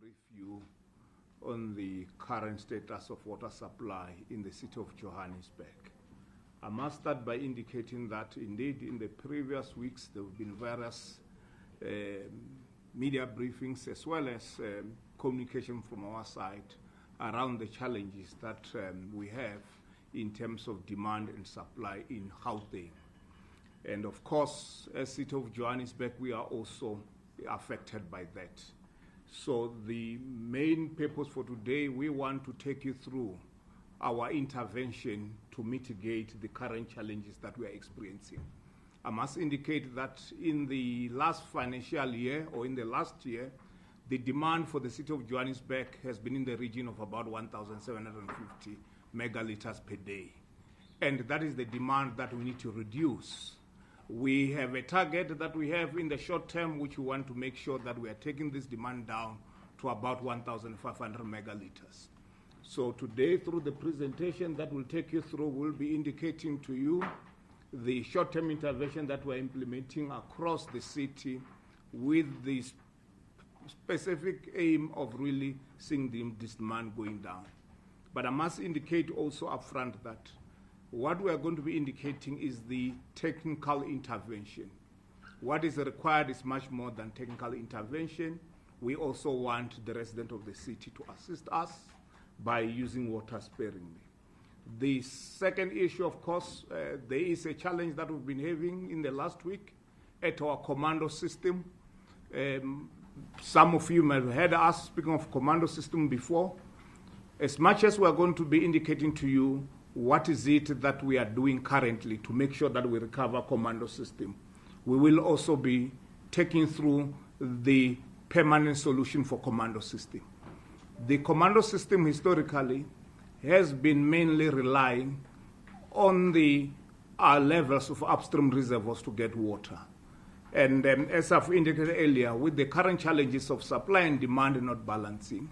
brief you on the current status of water supply in the city of Johannesburg. I must start by indicating that indeed in the previous weeks there have been various media briefings as well as communication from our side around the challenges that we have in terms of demand and supply in Gauteng. And of course, as City of Johannesburg, we are also affected by that. So the main purpose for today, we want to take you through our intervention to mitigate the current challenges that we are experiencing. I must indicate that in the last financial year, or in the last year, the demand for the City of Johannesburg has been in the region of about 1,750 megaliters per day. And that is the demand that we need to reduce. We have a target that we have in the short term, which we want to make sure that we are taking this demand down to about 1,500 megaliters. So today, through the presentation that we'll take you through, we'll be indicating to you the short-term intervention that we're implementing across the city with the specific aim of really seeing this demand going down. But I must indicate also upfront that what we are going to be indicating is the technical intervention. What is required is much more than technical intervention. We also want the resident of the city to assist us by using water sparingly. The second issue, of course, there is a challenge that we've been having in the last week at our Commando system. Some of you may have heard us speaking of Commando system before. As much as we are going to be indicating to you what is it that we are doing currently to make sure that we recover Commando system, we will also be taking through the permanent solution for Commando system. The Commando system historically has been mainly relying on the levels of upstream reservoirs to get water. And as I've indicated earlier, with the current challenges of supply and demand not balancing,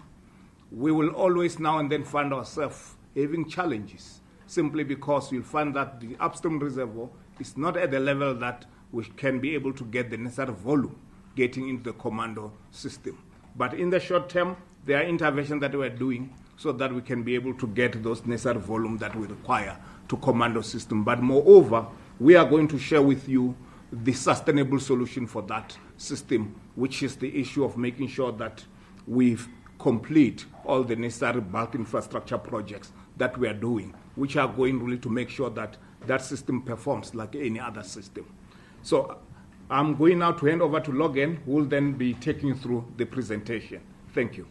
we will always now and then find ourselves having challenges, simply because you'll find that the upstream reservoir is not at the level that we can be able to get the necessary volume getting into the Commando system. But in the short term, there are interventions that we're doing so that we can be able to get those necessary volume that we require to Commando system. But moreover, we are going to share with you the sustainable solution for that system, which is the issue of making sure that we complete all the necessary bulk infrastructure projects that we are doing, which are going really to make sure that that system performs like any other system. So I'm going now to hand over to Logan, who will then be taking you through the presentation. Thank you.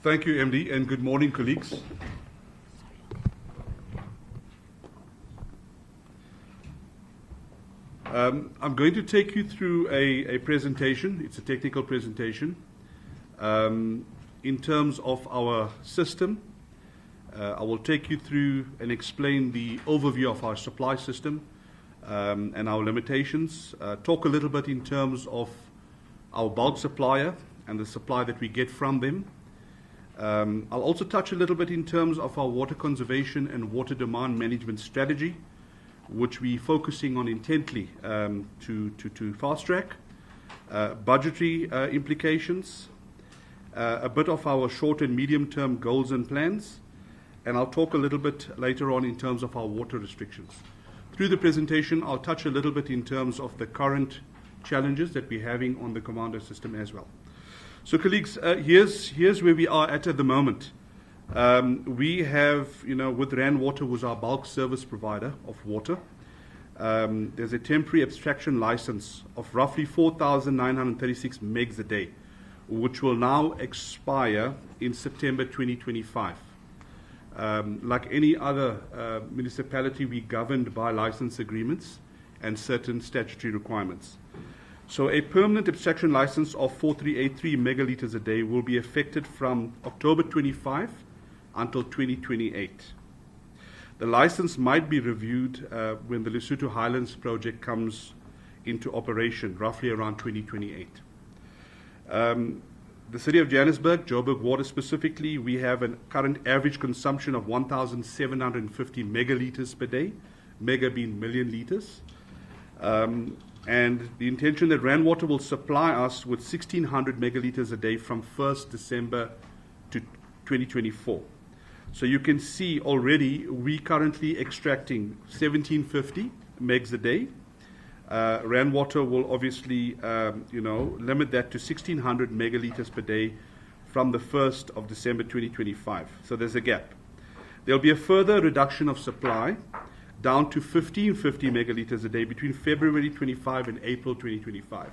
Thank you, MD, and good morning, colleagues. I'm going to take you through a presentation. It's a technical presentation. In terms of our system, I will take you through and explain the overview of our supply system and our limitations, talk a little bit in terms of our bulk supplier and the supply that we get from them. I'll also touch a little bit in terms of our water conservation and water demand management strategy, which we're focusing on intently to fast track, budgetary implications, a bit of our short and medium term goals and plans, and I'll talk a little bit later on in terms of our water restrictions. Through the presentation, I'll touch a little bit in terms of the current challenges that we're having on the Commando system as well. So, colleagues, here's where we are at the moment. We have, with Rand Water, who's our bulk service provider of water, there's a temporary abstraction license of roughly 4,936 megs a day, which will now expire in September 2025. Like any other municipality, we're governed by license agreements and certain statutory requirements. So a permanent abstraction license of 4,383 megalitres a day will be effected from October 25 until 2028. The license might be reviewed when the Lesotho Highlands project comes into operation, roughly around 2028. The City of Johannesburg, Joburg Water specifically, we have a current average consumption of 1,750 megaliters per day, mega being million liters. And the intention that Rand Water will supply us with 1,600 megaliters a day from 1st December to 2024. So you can see already we currently extracting 1,750 megs a day. Rand Water will obviously, limit that to 1,600 megaliters per day from the 1st of December 2025. So there's a gap. There'll be a further reduction of supply down to 1,550 megaliters a day between February 25 and April 2025.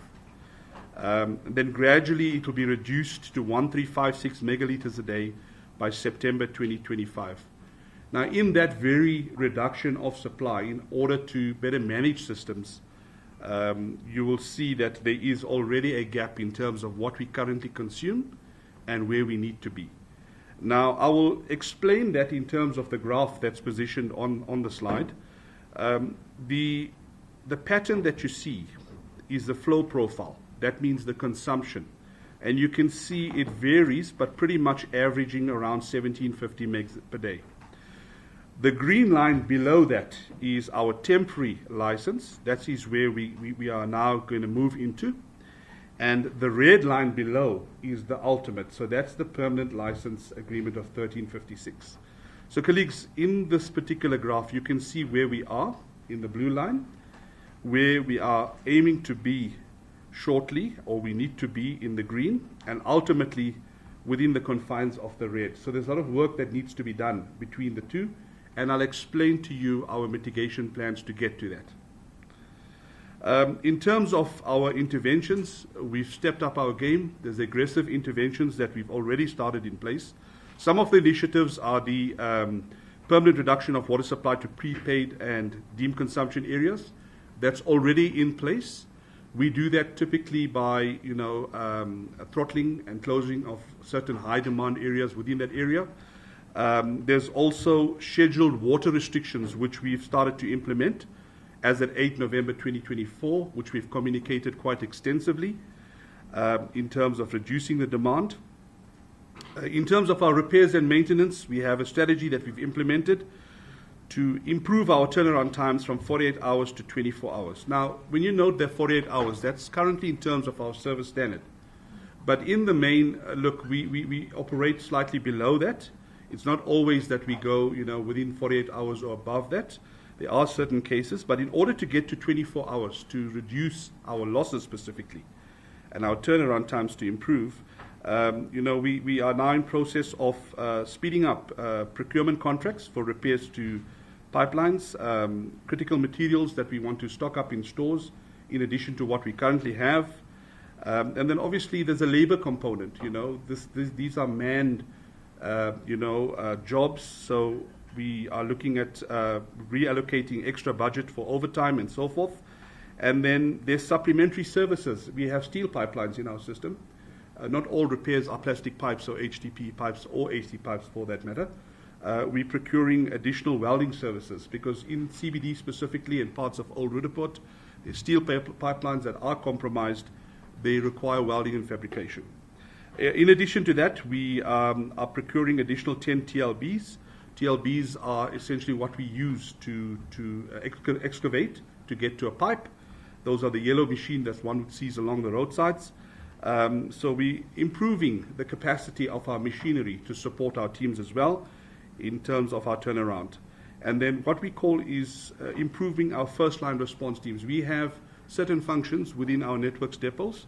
Then gradually it will be reduced to 1,356 megaliters a day by September 2025. Now, in that very reduction of supply, in order to better manage systems, you will see that there is already a gap in terms of what we currently consume and where we need to be. Now, I will explain that in terms of the graph that's positioned on the slide. The pattern that you see is the flow profile. That means the consumption. And you can see it varies, but pretty much averaging around 1,750 megs per day. The green line below that is our temporary license. That is where we are now going to move into. And the red line below is the ultimate. So that's the permanent license agreement of 1356. So colleagues, in this particular graph, you can see where we are in the blue line, where we are aiming to be shortly, or we need to be in the green, and ultimately within the confines of the red. So there's a lot of work that needs to be done between the two, and I'll explain to you our mitigation plans to get to that. In terms of our interventions, we've stepped up our game. There's aggressive interventions that we've already started in place. Some of the initiatives are the permanent reduction of water supply to prepaid and deemed consumption areas. That's already in place. We do that typically by, throttling and closing of certain high demand areas within that area. There's also scheduled water restrictions, which we've started to implement as at 8 November 2024, which we've communicated quite extensively in terms of reducing the demand. In terms of our repairs and maintenance, we have a strategy that we've implemented to improve our turnaround times from 48 hours to 24 hours. Now, when you note that 48 hours, that's currently in terms of our service standard. But in the main, look, we operate slightly below that. It's not always that we go, within 48 hours or above that. There are certain cases, but in order to get to 24 hours to reduce our losses specifically and our turnaround times to improve, we are now in process of speeding up procurement contracts for repairs to pipelines, critical materials that we want to stock up in stores in addition to what we currently have. And then obviously there's a labor component. These are manned jobs, so we are looking at reallocating extra budget for overtime and so forth. And then there's supplementary services. We have steel pipelines in our system. Not all repairs are plastic pipes or HDP pipes or AC pipes for that matter. We're procuring additional welding services because in CBD specifically and parts of Old Rudaport, there's steel pipelines that are compromised. They require welding and fabrication. In addition to that, we are procuring additional 10 TLBs. TLBs are essentially what we use to excavate to get to a pipe. Those are the yellow machine that one sees along the roadsides. So we're improving the capacity of our machinery to support our teams as well in terms of our turnaround. And then what we call is improving our first line response teams. We have certain functions within our networks depots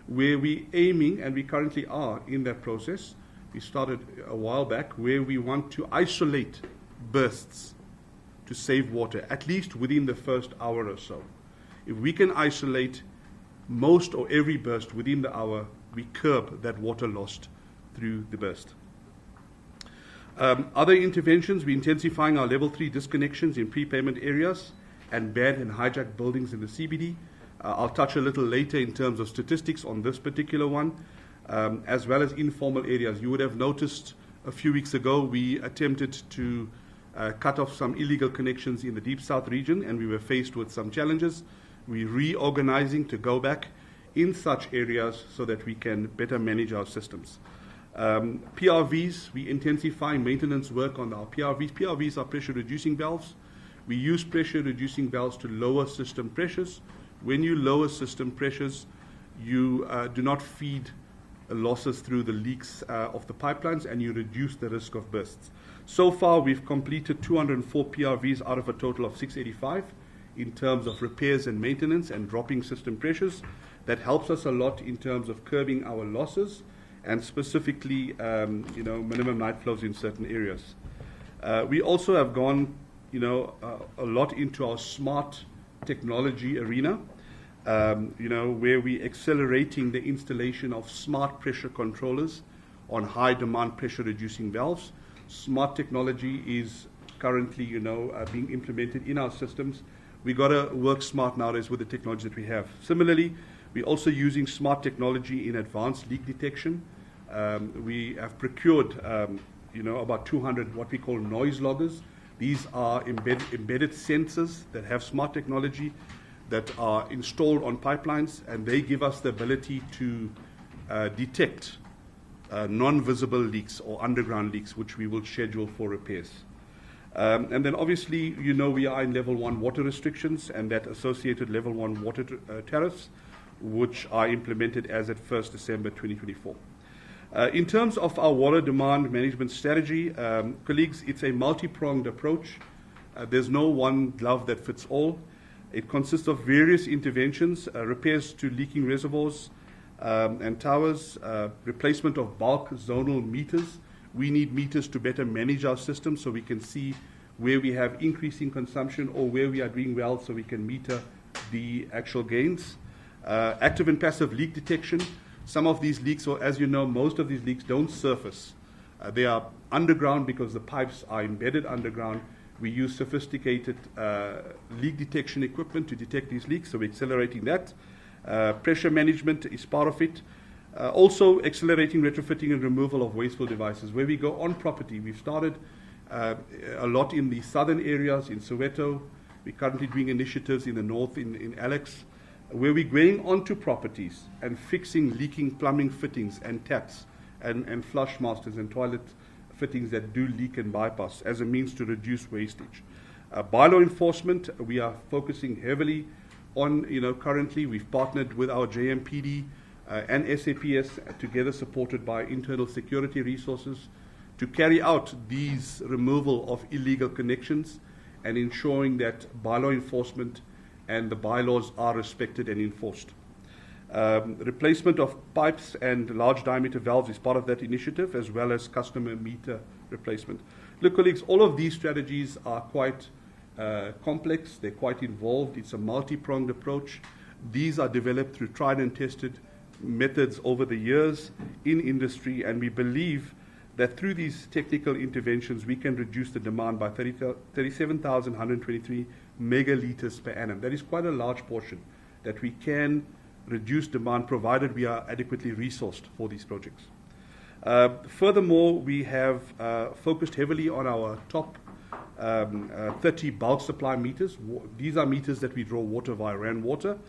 where we're aiming, and we currently are in that process. We started a while back where we want to isolate bursts to save water, at least within the first hour or so. If we can isolate most or every burst within the hour, we curb that water lost through the burst. Other interventions, we're intensifying our level 3 disconnections in prepayment areas and banned and hijacked buildings in the CBD. I'll touch a little later in terms of statistics on this particular one, as well as informal areas. You would have noticed a few weeks ago we attempted to cut off some illegal connections in the Deep South region, and we were faced with some challenges. We're reorganizing to go back in such areas so that we can better manage our systems. PRVs, we intensify maintenance work on our PRVs. PRVs are pressure reducing valves. We use pressure reducing valves to lower system pressures. When you lower system pressures, you do not feed losses through the leaks of the pipelines, and you reduce the risk of bursts. So far, we've completed 204 PRVs out of a total of 685 in terms of repairs and maintenance and dropping system pressures. That helps us a lot in terms of curbing our losses and specifically, minimum night flows in certain areas. We also have gone, a lot into our smart technology arena, where we're accelerating the installation of smart pressure controllers on high demand pressure reducing valves. Smart technology is currently, being implemented in our systems. We got to work smart nowadays with the technology that we have. Similarly, we're also using smart technology in advanced leak detection. We have procured, about 200 what we call noise loggers. These are embedded sensors that have smart technology that are installed on pipelines, and they give us the ability to detect non-visible leaks or underground leaks, which we will schedule for repairs. And then obviously, we are in level 1 water restrictions and that associated level 1 water tariffs, which are implemented as at 1st December 2024. In terms of our water demand management strategy, colleagues, it's a multi-pronged approach. There's no one glove that fits all. It consists of various interventions, repairs to leaking reservoirs and towers, replacement of bulk zonal meters. We need meters to better manage our system so we can see where we have increasing consumption or where we are doing well so we can meter the actual gains. Active and passive leak detection. Some of these leaks, or as you know, most of these leaks don't surface. They are underground because the pipes are embedded underground. We use sophisticated leak detection equipment to detect these leaks, so we're accelerating that. Pressure management is part of it. Also accelerating retrofitting and removal of wasteful devices. Where we go on property, we've started a lot in the southern areas, in Soweto. We're currently doing initiatives in the north, in Alex, where we're going onto properties and fixing leaking plumbing fittings and taps and flush masters and toilet fittings that do leak and bypass as a means to reduce wastage. Bylaw enforcement, we are focusing heavily on, currently we've partnered with our JMPD and SAPS, together supported by internal security resources, to carry out these removal of illegal connections and ensuring that bylaw enforcement and the bylaws are respected and enforced. Replacement of pipes and large diameter valves is part of that initiative, as well as customer meter replacement. Look, colleagues, all of these strategies are quite complex. They're quite involved. It's a multi-pronged approach. These are developed through tried and tested methods over the years in industry, and we believe that through these technical interventions, we can reduce the demand by 37,123 megaliters per annum. That is quite a large portion that we can reduce demand, provided we are adequately resourced for these projects. Furthermore, we have focused heavily on our top 30 bulk supply meters. These are meters that we draw water via Rand Water.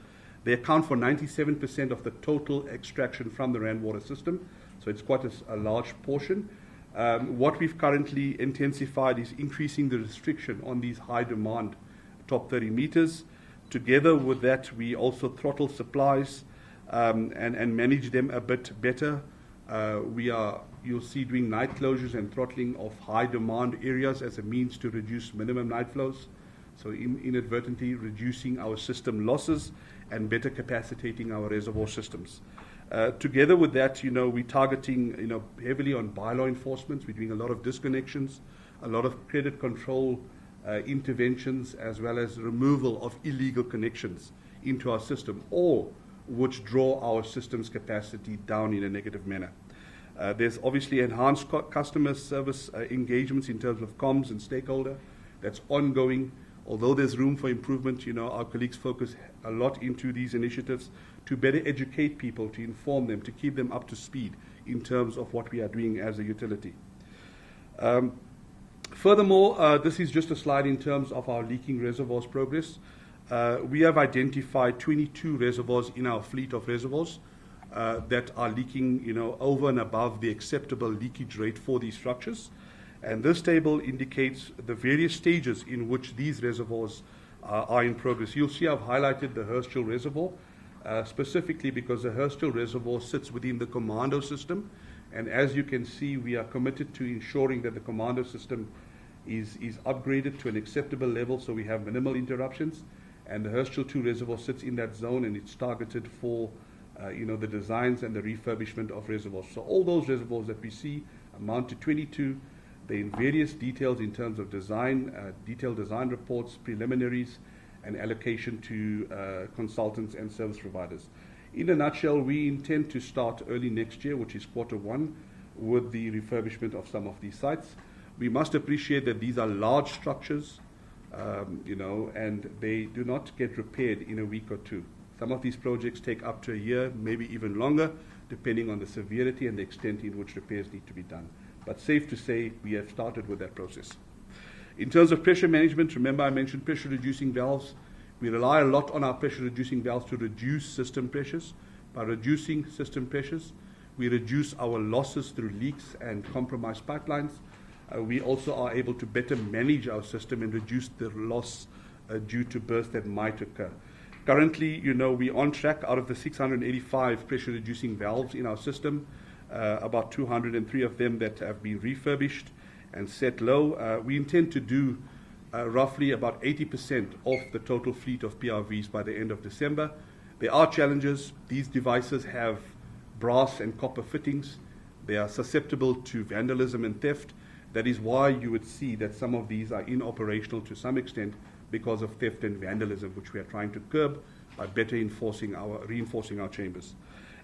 They account for 97% of the total extraction from the Rand Water system, so it's quite a large portion. What we've currently intensified is increasing the restriction on these high demand top 30 meters. Together with that, we also throttle supplies and manage them a bit better. You'll see, doing night closures and throttling of high demand areas as a means to reduce minimum night flows, so inadvertently reducing our system losses and better capacitating our reservoir systems. Together with that, we're targeting, heavily on bylaw enforcement. We're doing a lot of disconnections, a lot of credit control interventions, as well as removal of illegal connections into our system, all which draw our system's capacity down in a negative manner. There's obviously enhanced customer service engagements in terms of comms and stakeholder. That's ongoing. Although there's room for improvement, our colleagues focus a lot into these initiatives to better educate people, to inform them, to keep them up to speed in terms of what we are doing as a utility. Furthermore, this is just a slide in terms of our leaking reservoirs progress. We have identified 22 reservoirs in our fleet of reservoirs that are leaking, over and above the acceptable leakage rate for these structures. And this table indicates the various stages in which these reservoirs are in progress. You'll see I've highlighted the Hursthill Reservoir, specifically because the Hursthill Reservoir sits within the Commando system. And as you can see, we are committed to ensuring that the Commando system is upgraded to an acceptable level so we have minimal interruptions. And the Hursthill 2 Reservoir sits in that zone, and it's targeted for the designs and the refurbishment of reservoirs. So all those reservoirs that we see amount to 22. They're in various details in terms of design, detailed design reports, preliminaries, and allocation to consultants and service providers. In a nutshell, we intend to start early next year, which is Q1, with the refurbishment of some of these sites. We must appreciate that these are large structures, and they do not get repaired in a week or two. Some of these projects take up to a year, maybe even longer, depending on the severity and the extent in which repairs need to be done. But safe to say, we have started with that process. In terms of pressure management, remember I mentioned pressure reducing valves. We rely a lot on our pressure reducing valves to reduce system pressures. By reducing system pressures, we reduce our losses through leaks and compromised pipelines. We also are able to better manage our system and reduce the loss due to bursts that might occur. Currently, we're on track. Out of the 685 pressure reducing valves in our system, about 203 of them that have been refurbished and set low. We intend to do roughly about 80% of the total fleet of PRVs by the end of December. There are challenges. These devices have brass and copper fittings. They are susceptible to vandalism and theft. That is why you would see that some of these are inoperational to some extent because of theft and vandalism, which we are trying to curb by better reinforcing our chambers.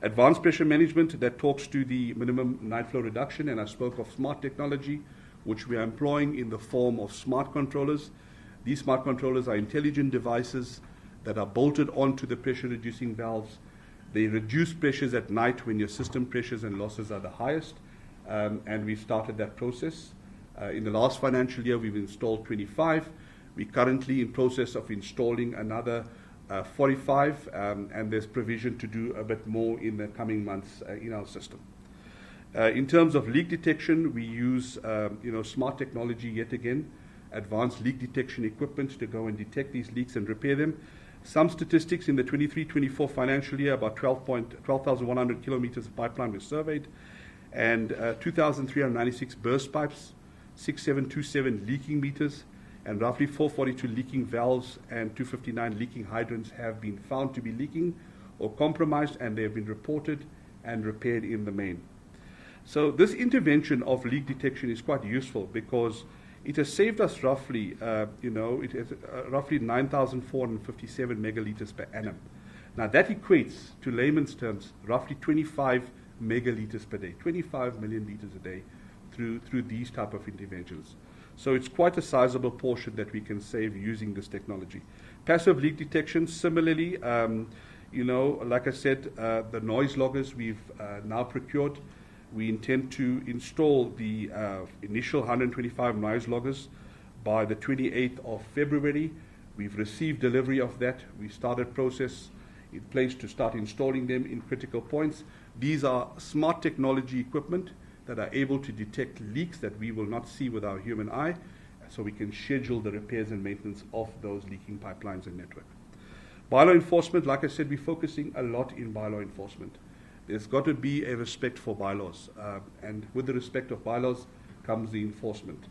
Advanced pressure management, that talks to the minimum night flow reduction, and I spoke of smart technology, which we are employing in the form of smart controllers. These smart controllers are intelligent devices that are bolted onto the pressure reducing valves. They reduce pressures at night when your system pressures and losses are the highest, and we've started that process. In the last financial year, we've installed 25. We're currently in process of installing another 45, and there's provision to do a bit more in the coming months in our system. In terms of leak detection, we use smart technology yet again, advanced leak detection equipment to go and detect these leaks and repair them. Some statistics in the 23-24 financial year, about 12,100 kilometers of pipeline were surveyed, and 2,396 burst pipes, 6,727 leaking meters, and roughly 442 leaking valves and 259 leaking hydrants have been found to be leaking or compromised, and they have been reported and repaired in the main. So this intervention of leak detection is quite useful because it has saved us roughly, roughly 9,457 megaliters per annum. Now that equates, to layman's terms, roughly 25 megaliters per day, 25 million liters a day through these type of interventions. So it's quite a sizable portion that we can save using this technology. Passive leak detection, similarly, like I said, the noise loggers we've now procured. We intend to install the initial 125 noise loggers by the 28th of February. We've received delivery of that. We started process in place to start installing them in critical points. These are smart technology equipment that are able to detect leaks that we will not see with our human eye, so we can schedule the repairs and maintenance of those leaking pipelines and network. Bylaw enforcement, like I said, we're focusing a lot in bylaw enforcement. There's got to be a respect for bylaws, and with the respect of bylaws comes the enforcement.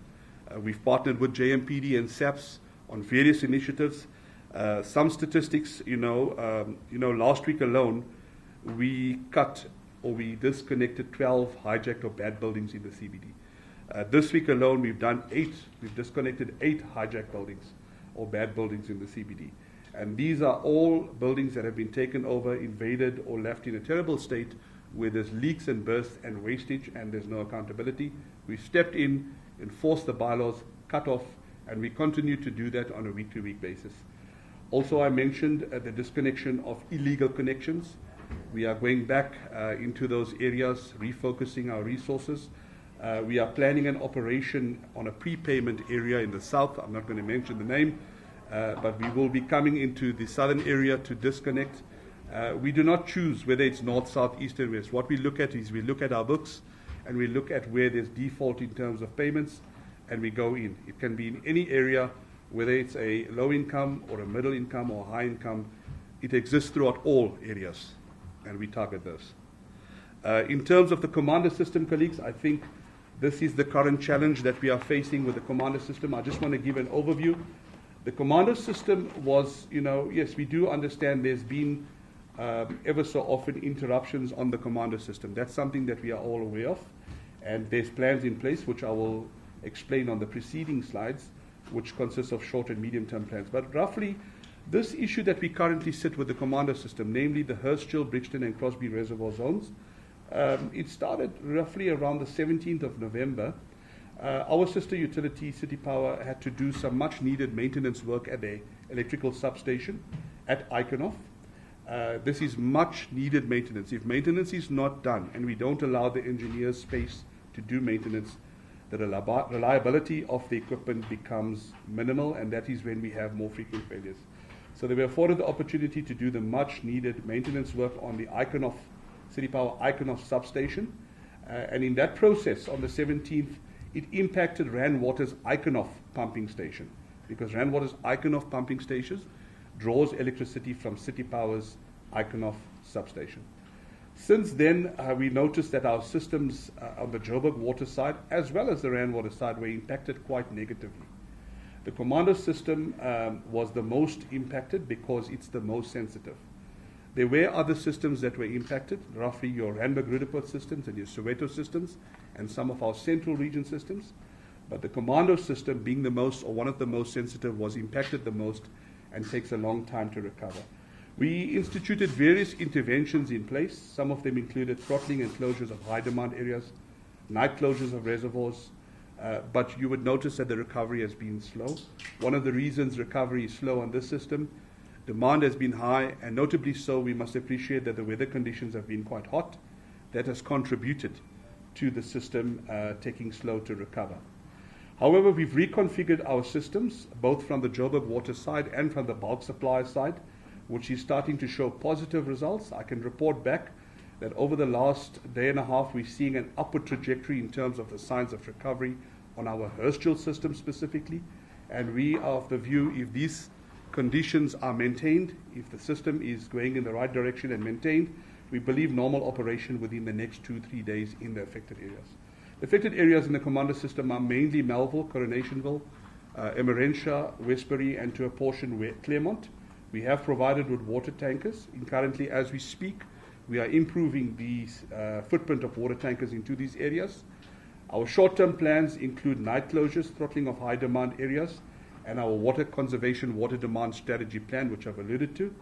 We've partnered with JMPD and SABC on various initiatives. Some statistics, last week alone, we disconnected 12 hijacked or bad buildings in the CBD. This week alone, we've disconnected 8 hijacked buildings or bad buildings in the CBD. And these are all buildings that have been taken over, invaded, or left in a terrible state where there's leaks and bursts and wastage and there's no accountability. We've stepped in, enforced the bylaws, cut off, and we continue to do that on a week-to-week basis. Also, I mentioned the disconnection of illegal connections. We are going back into those areas, refocusing our resources. We are planning an operation on a prepayment area in the south. I'm not going to mention the name, but we will be coming into the southern area to disconnect. We do not choose whether it's north, south, east, and west. What we look at is we look at our books and we look at where there's default in terms of payments, and we go in. It can be in any area, whether it's a low income or a middle income or high income. It exists throughout all areas, and we target those. In terms of the Commando system, colleagues, I think this is the current challenge that we are facing with the Commando system. I just want to give an overview. The Commando system was, yes, we do understand there's been ever so often interruptions on the Commando system. That's something that we are all aware of, and there's plans in place, which I will explain on the preceding slides, which consists of short and medium-term plans. But roughly, this issue that we currently sit with the Commando system, namely the Hurstchill, Brixton, and Crosby reservoir zones, it started roughly around the 17th of November. Our sister utility, City Power, had to do some much-needed maintenance work at the electrical substation at Eikenhof. This is much-needed maintenance. If maintenance is not done, and we don't allow the engineers space to do maintenance, the reliability of the equipment becomes minimal, and that is when we have more frequent failures. So they were afforded the opportunity to do the much-needed maintenance work on the Eikenhof, City Power Eikenhof substation. And in that process, on the 17th, it impacted Rand Water's Eikenhof pumping station, because Rand Water's Eikenhof pumping stations draws electricity from City Power's Eikenhof substation. Since then, we noticed that our systems on the Joburg water side, as well as the Rand Water side, were impacted quite negatively. The Commando system was the most impacted because it's the most sensitive. There were other systems that were impacted, roughly your Randburg-Roodepoort systems and your Soweto systems, and some of our central region systems. But the Commando system, being the most, or one of the most sensitive, was impacted the most and takes a long time to recover. We instituted various interventions in place. Some of them included throttling and closures of high demand areas, night closures of reservoirs, but you would notice that the recovery has been slow. One of the reasons recovery is slow on this system, demand has been high, and notably so, we must appreciate that the weather conditions have been quite hot. That has contributed to the system taking slow to recover. However, we've reconfigured our systems, both from the Joburg water side and from the bulk supply side, which is starting to show positive results. I can report back that over the last day and a half, we're seeing an upward trajectory in terms of the signs of recovery on our Hurstchill system specifically. And we are of the view, if these conditions are maintained, if the system is going in the right direction and maintained, we believe normal operation within the next 2-3 days in the affected areas. The affected areas in the Commando system are mainly Melville, Coronationville, Emerentia, Westbury, and to a portion Claremont. We have provided with water tankers, and currently as we speak, we are improving the footprint of water tankers into these areas. Our short-term plans include night closures, throttling of high demand areas, and our water conservation, water demand strategy plan, which I've alluded to.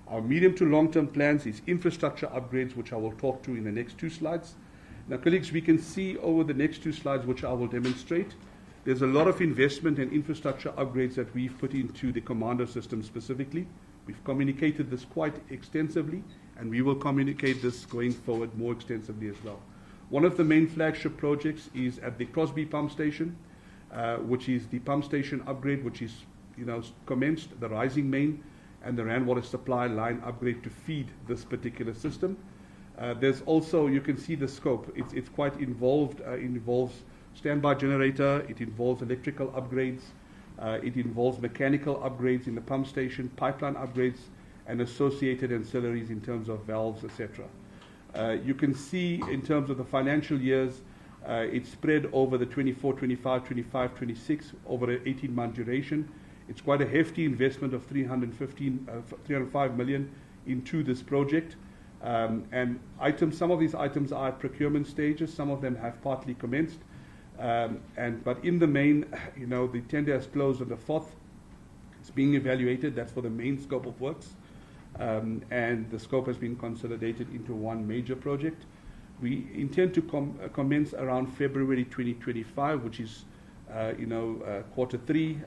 Our medium to long-term plans is infrastructure upgrades, which I will talk to in the next 2 slides. Now, colleagues, we can see over the next 2 slides, which I will demonstrate, there's a lot of investment and infrastructure upgrades that we've put into the Commando system specifically. We've communicated this quite extensively, and we will communicate this going forward more extensively as well. One of the main flagship projects is at the Crosby pump station, which is the pump station upgrade, which is commenced, the rising main and the Rand Water supply line upgrade to feed this particular system. There's also, you can see the scope, it's quite involved. It involves standby generator, it involves electrical upgrades, it involves mechanical upgrades in the pump station, pipeline upgrades, and associated ancillaries in terms of valves, etc. You can see in terms of the financial years, it's spread over the 24, 25, 25, 26, over an 18-month duration. It's quite a hefty investment of 305 million into this project. And some of these items are at procurement stages, some of them have partly commenced. But in the main, the tender has closed on the 4th. It's being evaluated. That's for the main scope of works. And the scope has been consolidated into one major project. We intend to commence around February 2025, which is, quarter 3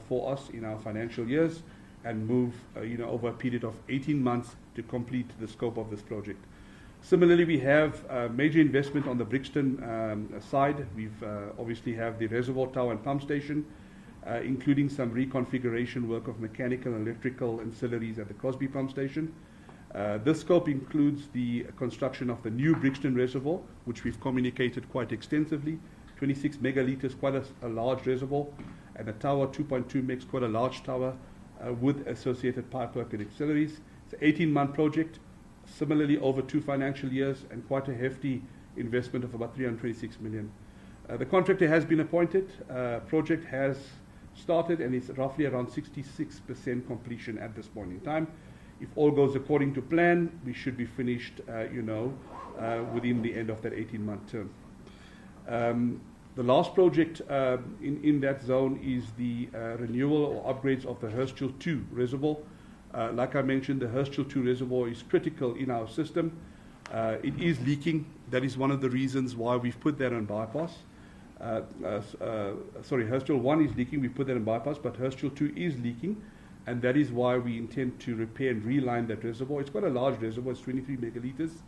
for us in our financial years, and move, over a period of 18 months to complete the scope of this project. Similarly, we have major investment on the Brixton side. We've obviously have the reservoir tower and pump station, including some reconfiguration work of mechanical and electrical ancillaries at the Crosby pump station. This scope includes the construction of the new Brixton reservoir, which we've communicated quite extensively. 26 megalitres, quite a large reservoir, and a tower, 2.2 megs, quite a large tower, with associated pipework and auxiliaries. It's an 18-month project, similarly over 2 financial years, and quite a hefty investment of about 326 million. The contractor has been appointed, project has started, and it's roughly around 66% completion at this point in time. If all goes according to plan, we should be finished, within the end of that 18-month term. The last project in that zone is the renewal or upgrades of the Herschel 2 reservoir. Like I mentioned, the Herschel 2 reservoir is critical in our system. It is leaking. That is one of the reasons why we've put that on bypass. Herschel 1 is leaking, we put that in bypass, but Herschel 2 is leaking, and that is why we intend to repair and reline that reservoir. It's quite a large reservoir, it's 23 megalitres.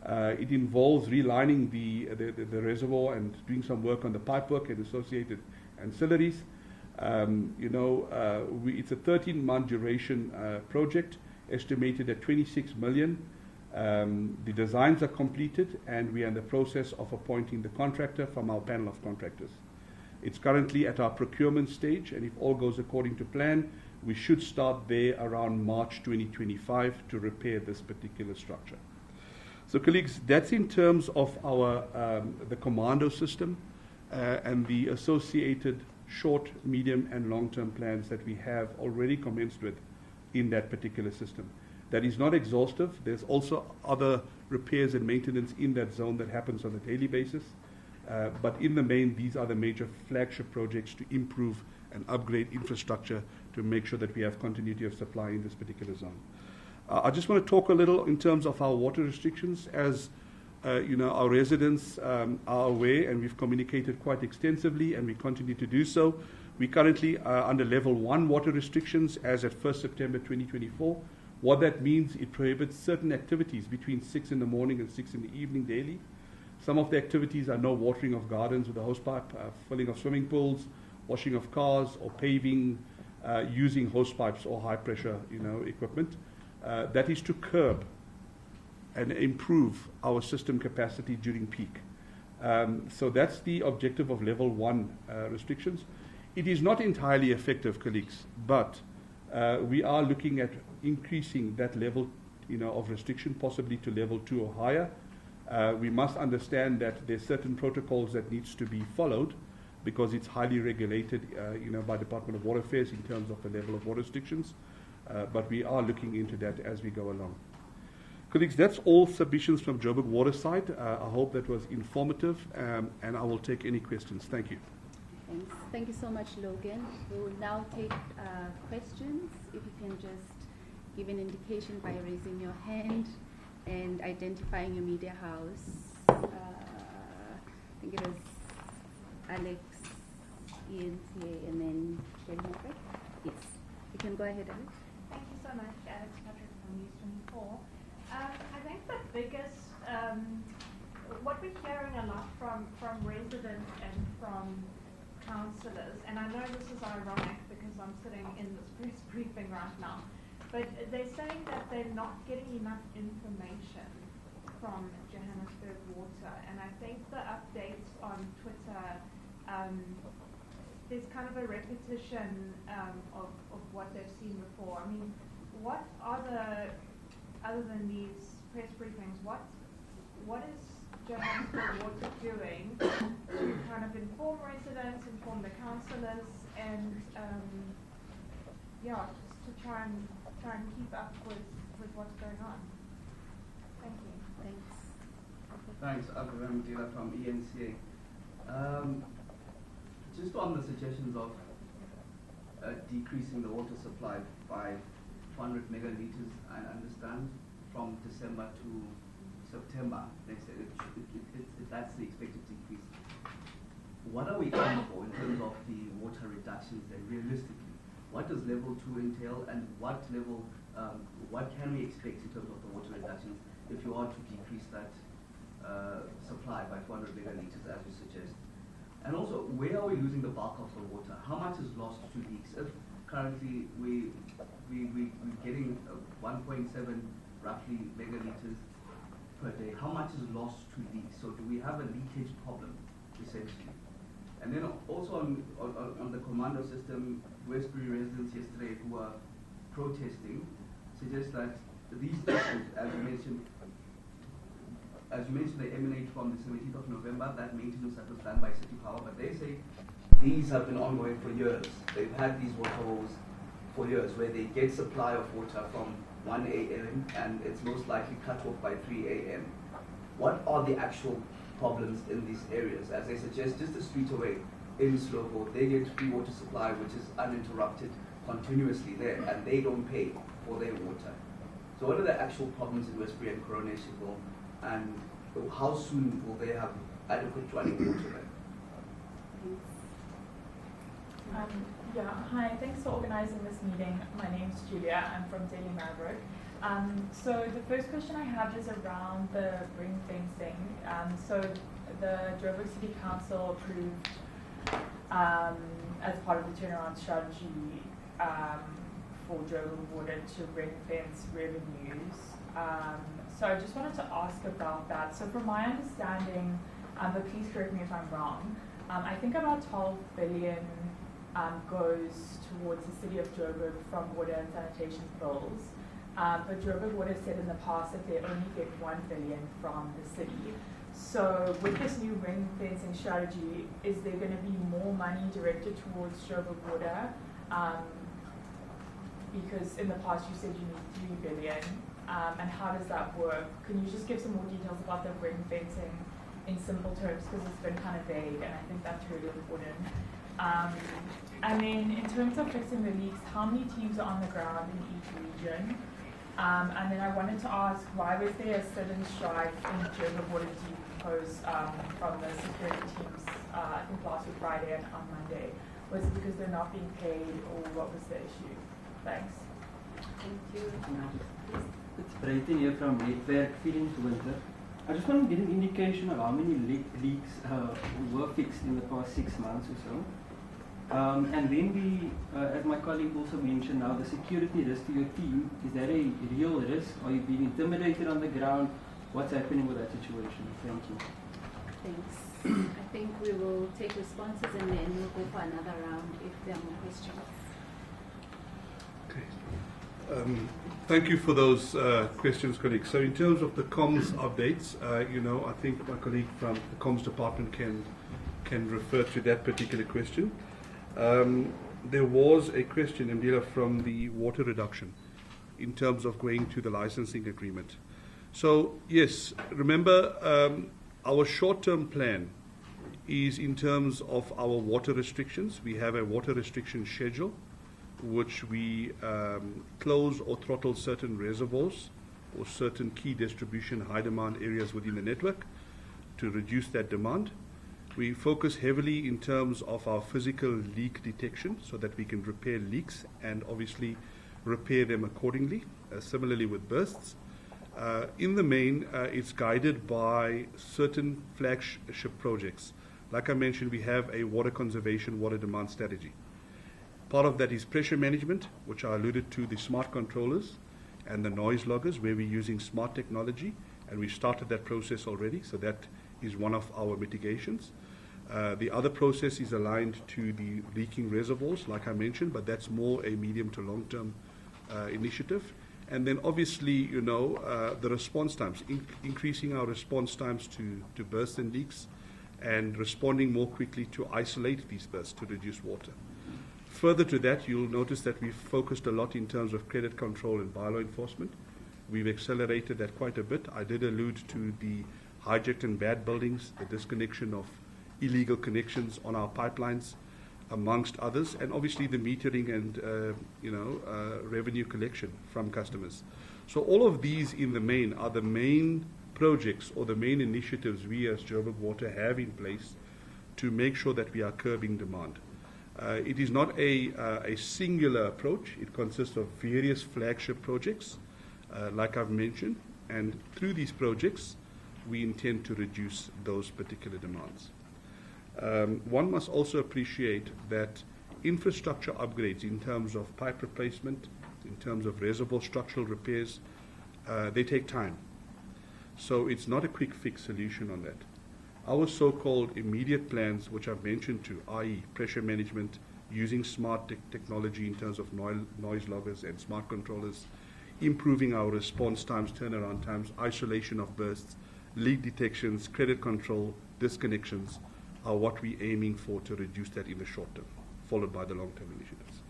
It involves relining the reservoir and doing some work on the pipework and associated ancillaries. It's a 13-month duration project, estimated at 26 million. The designs are completed, and we are in the process of appointing the contractor from our panel of contractors. It's currently at our procurement stage, and if all goes according to plan, we should start there around March 2025 to repair this particular structure. So, colleagues, that's in terms of our the Commando system and the associated short, medium, and long-term plans that we have already commenced with in that particular system. That is not exhaustive. There's also other repairs and maintenance in that zone that happens on a daily basis. But in the main, these are the major flagship projects to improve and upgrade infrastructure to make sure that we have continuity of supply in this particular zone. I just want to talk a little in terms of our water restrictions. As our residents are aware, and we've communicated quite extensively, and we continue to do so. We currently are under level 1 water restrictions as at 1st September 2024. What that means, it prohibits certain activities between 6 in the morning and 6 in the evening daily. Some of the activities are no watering of gardens with a hosepipe, filling of swimming pools, washing of cars, or paving, using hosepipes or high pressure equipment. That is to curb and improve our system capacity during peak. So that's the objective of level 1 restrictions. It is not entirely effective, colleagues, but we are looking at increasing that level of restriction, possibly to level 2 or higher. We must understand that there's certain protocols that needs to be followed because it's highly regulated by Department of Water Affairs in terms of the level of water restrictions. But we are looking into that as we go along. Colleagues, that's all submissions from Joburg Water side. I hope that was informative, and I will take any questions. Thank you. Thanks. Thank you so much, Logan. We will now take questions. If you can just give an indication by raising your hand and identifying your media house. I think it was Alex, Ian, and then Jennifer. Yes. You can go ahead, Alex. Thank you so much, Alex Patrick from News 24. I think the biggest, what we're hearing a lot from residents and from councillors, and I know this is ironic because I'm sitting in this press briefing right now, but they're saying that they're not getting enough information from Johannesburg Water, and I think the updates on Twitter, there's kind of a repetition of what they've seen before. I mean, what are other than these press briefings, what is Johannesburg Water doing to kind of inform residents, inform the councillors, and just to try and keep up with what's going on? Thank you. Thanks. Thanks, Abdullah Mdila from ENCA. Just on the suggestions of decreasing the water supply by 200 megalitres, I understand, from December to September, they said that's the expected decrease. What are we aiming for in terms of the water reductions then, realistically? What does level 2 entail, and what level, what can we expect in terms of the water reductions? if you are to decrease that supply by 400 megaliters as you suggest? And also, where are we losing the bulk of the water? How much is lost to leaks? If currently we're getting 1.7 roughly megaliters per day, how much is lost to leaks? So do we have a leakage problem, essentially? And then also on the Commando system, Westbury residents yesterday who are protesting suggest that these issues, as you mentioned, they emanate from the 17th of November, that maintenance that was done by City Power, but they say these have been ongoing for years. They've had these water holes for years where they get supply of water from 1 a.m. and it's most likely cut off by 3 a.m. What are the actual problems in these areas? As they suggest, just a street away in Slovo, they get free water supply which is uninterrupted continuously there, and they don't pay for their water. So what are the actual problems in Westbury and Coronationville, and how soon will they have adequate running water there? Yeah, hi, thanks for organizing this meeting. My name's Julia, I'm from Daily Maverick. So the first question I have is around the ring fencing. So the Joburg City Council approved, as part of the turnaround strategy for Joburg Water, to ring fence revenues. So I just wanted to ask about that. So from my understanding, but please correct me if I'm wrong, I think about 12 billion goes towards the City of Joburg from water and sanitation bills. But Joburg Water said in the past that they only get 1 billion from the city. So with this new ring fencing strategy, is there going to be more money directed towards Joburg Water? Because in the past you said you need 3 billion. And how does that work? Can you just give some more details about the ring fencing in simple terms, because it's been kind of vague, and I think that's really important. And then in terms of fixing the leaks, how many teams are on the ground in each region? And then I wanted to ask, why was there a sudden strike in Joburg Water Depots from the security teams, I think last week Friday and on Monday? Was it because they're not being paid, or what was the issue? Thanks. Thank you. It's Brayton here from Netwerk Feeding to Winter. I just want to get an indication of how many leaks were fixed in the past 6 months or so. And then we, as my colleague also mentioned now, the security risk to your team, is that a real risk? Are you being intimidated on the ground? What's happening with that situation? Thank you. Thanks. I think we will take responses and then we'll go for another round if there are more questions. Okay. Thank you for those questions, colleagues. So in terms of the comms updates, I think my colleague from the comms department can refer to that particular question. There was a question, Ndila, from the water reduction in terms of going to the licensing agreement. So yes, remember our short-term plan is in terms of our water restrictions. We have a water restriction schedule which we close or throttle certain reservoirs or certain key distribution high demand areas within the network to reduce that demand. We focus heavily in terms of our physical leak detection so that we can repair leaks and obviously repair them accordingly, similarly with bursts. In the main, it's guided by certain flagship projects. Like I mentioned, we have a water conservation, water demand strategy. Part of that is pressure management, which I alluded to, the smart controllers and the noise loggers, where we're using smart technology, and we started that process already, so that is one of our mitigations. The other process is aligned to the leaking reservoirs, like I mentioned, but that's more a medium to long-term initiative. And then obviously, the response times, increasing our response times to bursts and leaks, and responding more quickly to isolate these bursts to reduce water. Further to that, you'll notice that we've focused a lot in terms of credit control and bylaw enforcement. We've accelerated that quite a bit. I did allude to the hijacked and bad buildings, the disconnection of illegal connections on our pipelines, amongst others, and obviously the metering and revenue collection from customers. So all of these in the main are the main projects or the main initiatives we as Joburg Water have in place to make sure that we are curbing demand. It is not a singular approach. It consists of various flagship projects, like I've mentioned, And through these projects, we intend to reduce those particular demands. One must also appreciate that infrastructure upgrades in terms of pipe replacement, in terms of reservoir structural repairs, they take time. So it's not a quick fix solution on that. Our so-called immediate plans, which I've mentioned to, i.e. pressure management, using smart technology in terms of noise loggers and smart controllers, improving our response times, turnaround times, isolation of bursts, leak detections, credit control, disconnections, are what we're aiming for to reduce that in the short term, followed by the long-term initiatives.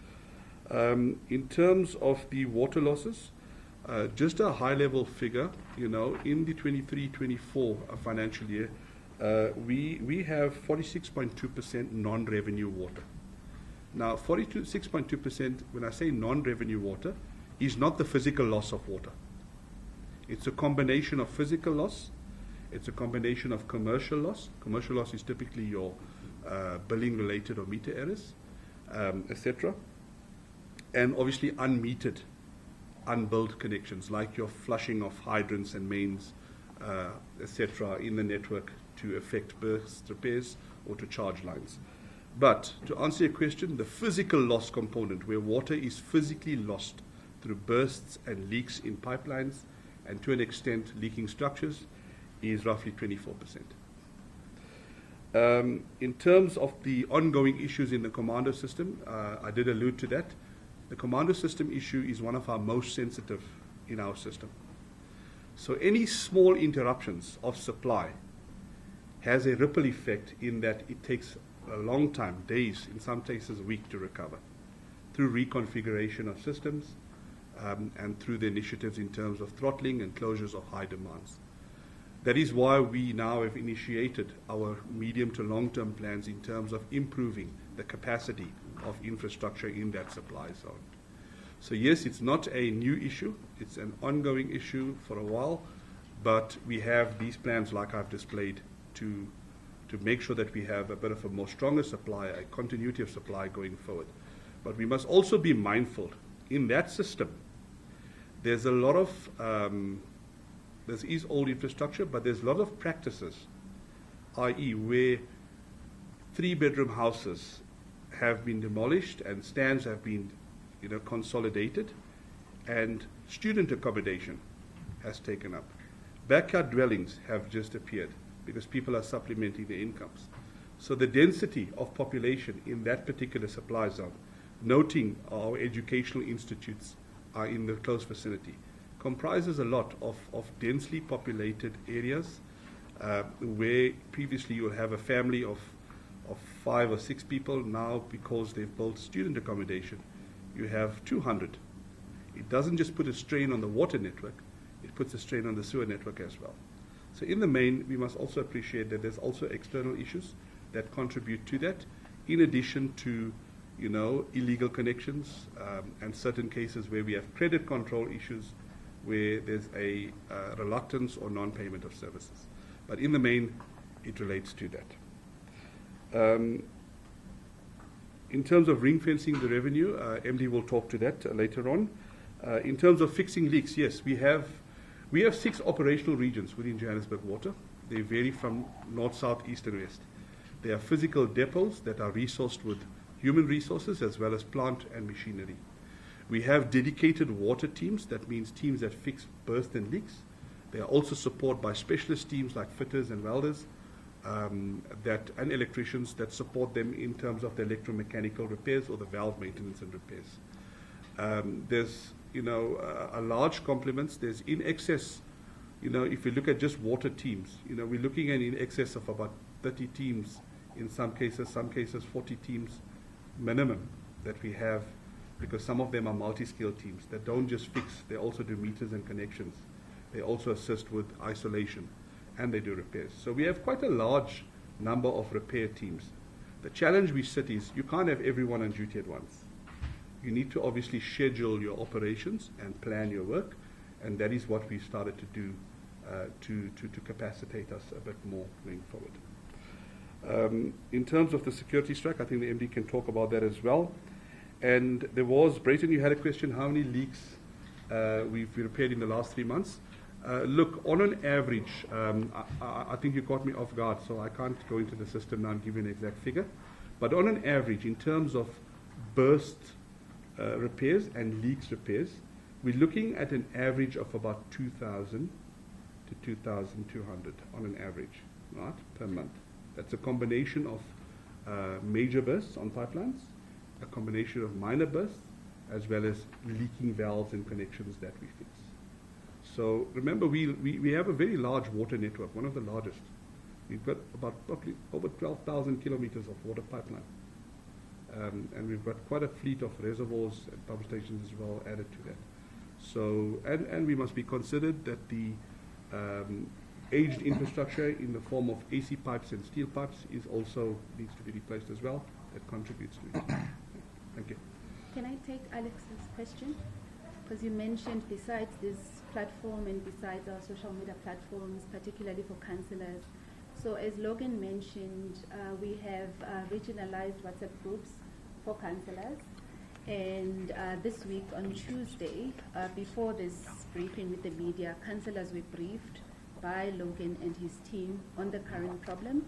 In terms of the water losses, just a high-level figure, in the 23-24 financial year, we have 46.2% non-revenue water. Now, 46.2%, when I say non-revenue water, is not the physical loss of water. It's a combination of physical loss. It's a combination of commercial loss. Commercial loss is typically your billing-related or meter errors, etc. And obviously unmetered, unbilled connections, like your flushing of hydrants and mains, etc. in the network to affect burst repairs or to charge lines. But to answer your question, the physical loss component, where water is physically lost through bursts and leaks in pipelines and to an extent leaking structures, is roughly 24%. In terms of the ongoing issues in the Commando system, I did allude to that. The Commando system issue is one of our most sensitive in our system. So any small interruptions of supply has a ripple effect in that it takes a long time, days, in some cases a week, to recover through reconfiguration of systems and through the initiatives in terms of throttling and closures of high demands. That is why we now have initiated our medium to long-term plans in terms of improving the capacity of infrastructure in that supply zone. So yes, it's not a new issue, it's an ongoing issue for a while, but we have these plans like I've displayed to make sure that we have a bit of a more stronger supply, a continuity of supply going forward. But we must also be mindful, in that system, there's a lot of, there is old infrastructure, but there's a lot of practices, i.e. where 3-bedroom houses have been demolished and stands have been consolidated, and student accommodation has taken up. Backyard dwellings have just appeared because people are supplementing their incomes. So the density of population in that particular supply zone, noting our educational institutes are in the close vicinity, comprises a lot of densely populated areas where previously you would have a family of 5 or 6 people. Now, because they've built student accommodation, you have 200. It doesn't just put a strain on the water network, it puts a strain on the sewer network as well. So in the main, we must also appreciate that there's also external issues that contribute to that, in addition to illegal connections and certain cases where we have credit control issues where there's a reluctance or non-payment of services. But in the main, it relates to that. In terms of ring-fencing the revenue, MD will talk to that later on. In terms of fixing leaks, yes, we have 6 operational regions within Johannesburg Water. They vary from north, south, east, and west. They are physical depots that are resourced with human resources as well as plant and machinery. We have dedicated water teams, that means teams that fix bursts and leaks. They are also supported by specialist teams like fitters and welders and electricians that support them in terms of the electromechanical repairs or the valve maintenance and repairs. There's a large complements. There's in excess, if you look at just water teams, we're looking at in excess of about 30 teams in some cases 40 teams minimum that we have, because some of them are multi-skilled teams that don't just fix, they also do meters and connections. They also assist with isolation and they do repairs. So we have quite a large number of repair teams. The challenge we sit is you can't have everyone on duty at once. You need to obviously schedule your operations and plan your work, and that is what we started to do to capacitate us a bit more going forward. In terms of the security strike, I think the MD can talk about that as well. And there was, Brayton, you had a question, how many leaks we've repaired in the last 3 months? Look, on an average, I think you caught me off guard, so I can't go into the system now and give you an exact figure. But on an average, in terms of burst repairs and leaks repairs, we're looking at an average of about 2,000 to 2,200 on an average, right, per month. That's a combination of major bursts on pipelines, a combination of minor bursts, as well as leaking valves and connections that we fix. So remember, we have a very large water network, one of the largest. We've got about probably over 12,000 kilometers of water pipeline. And we've got quite a fleet of reservoirs and pump stations as well added to that. So, and we must be considered that the aged infrastructure in the form of AC pipes and steel pipes is also needs to be replaced as well. That contributes to it. Thank you. Can I take Alex's question? Because you mentioned besides this platform and besides our social media platforms, particularly for councillors. So as Logan mentioned, we have regionalized WhatsApp groups for councillors. And this week on Tuesday, before this briefing with the media, councillors were briefed by Logan and his team on the current problem.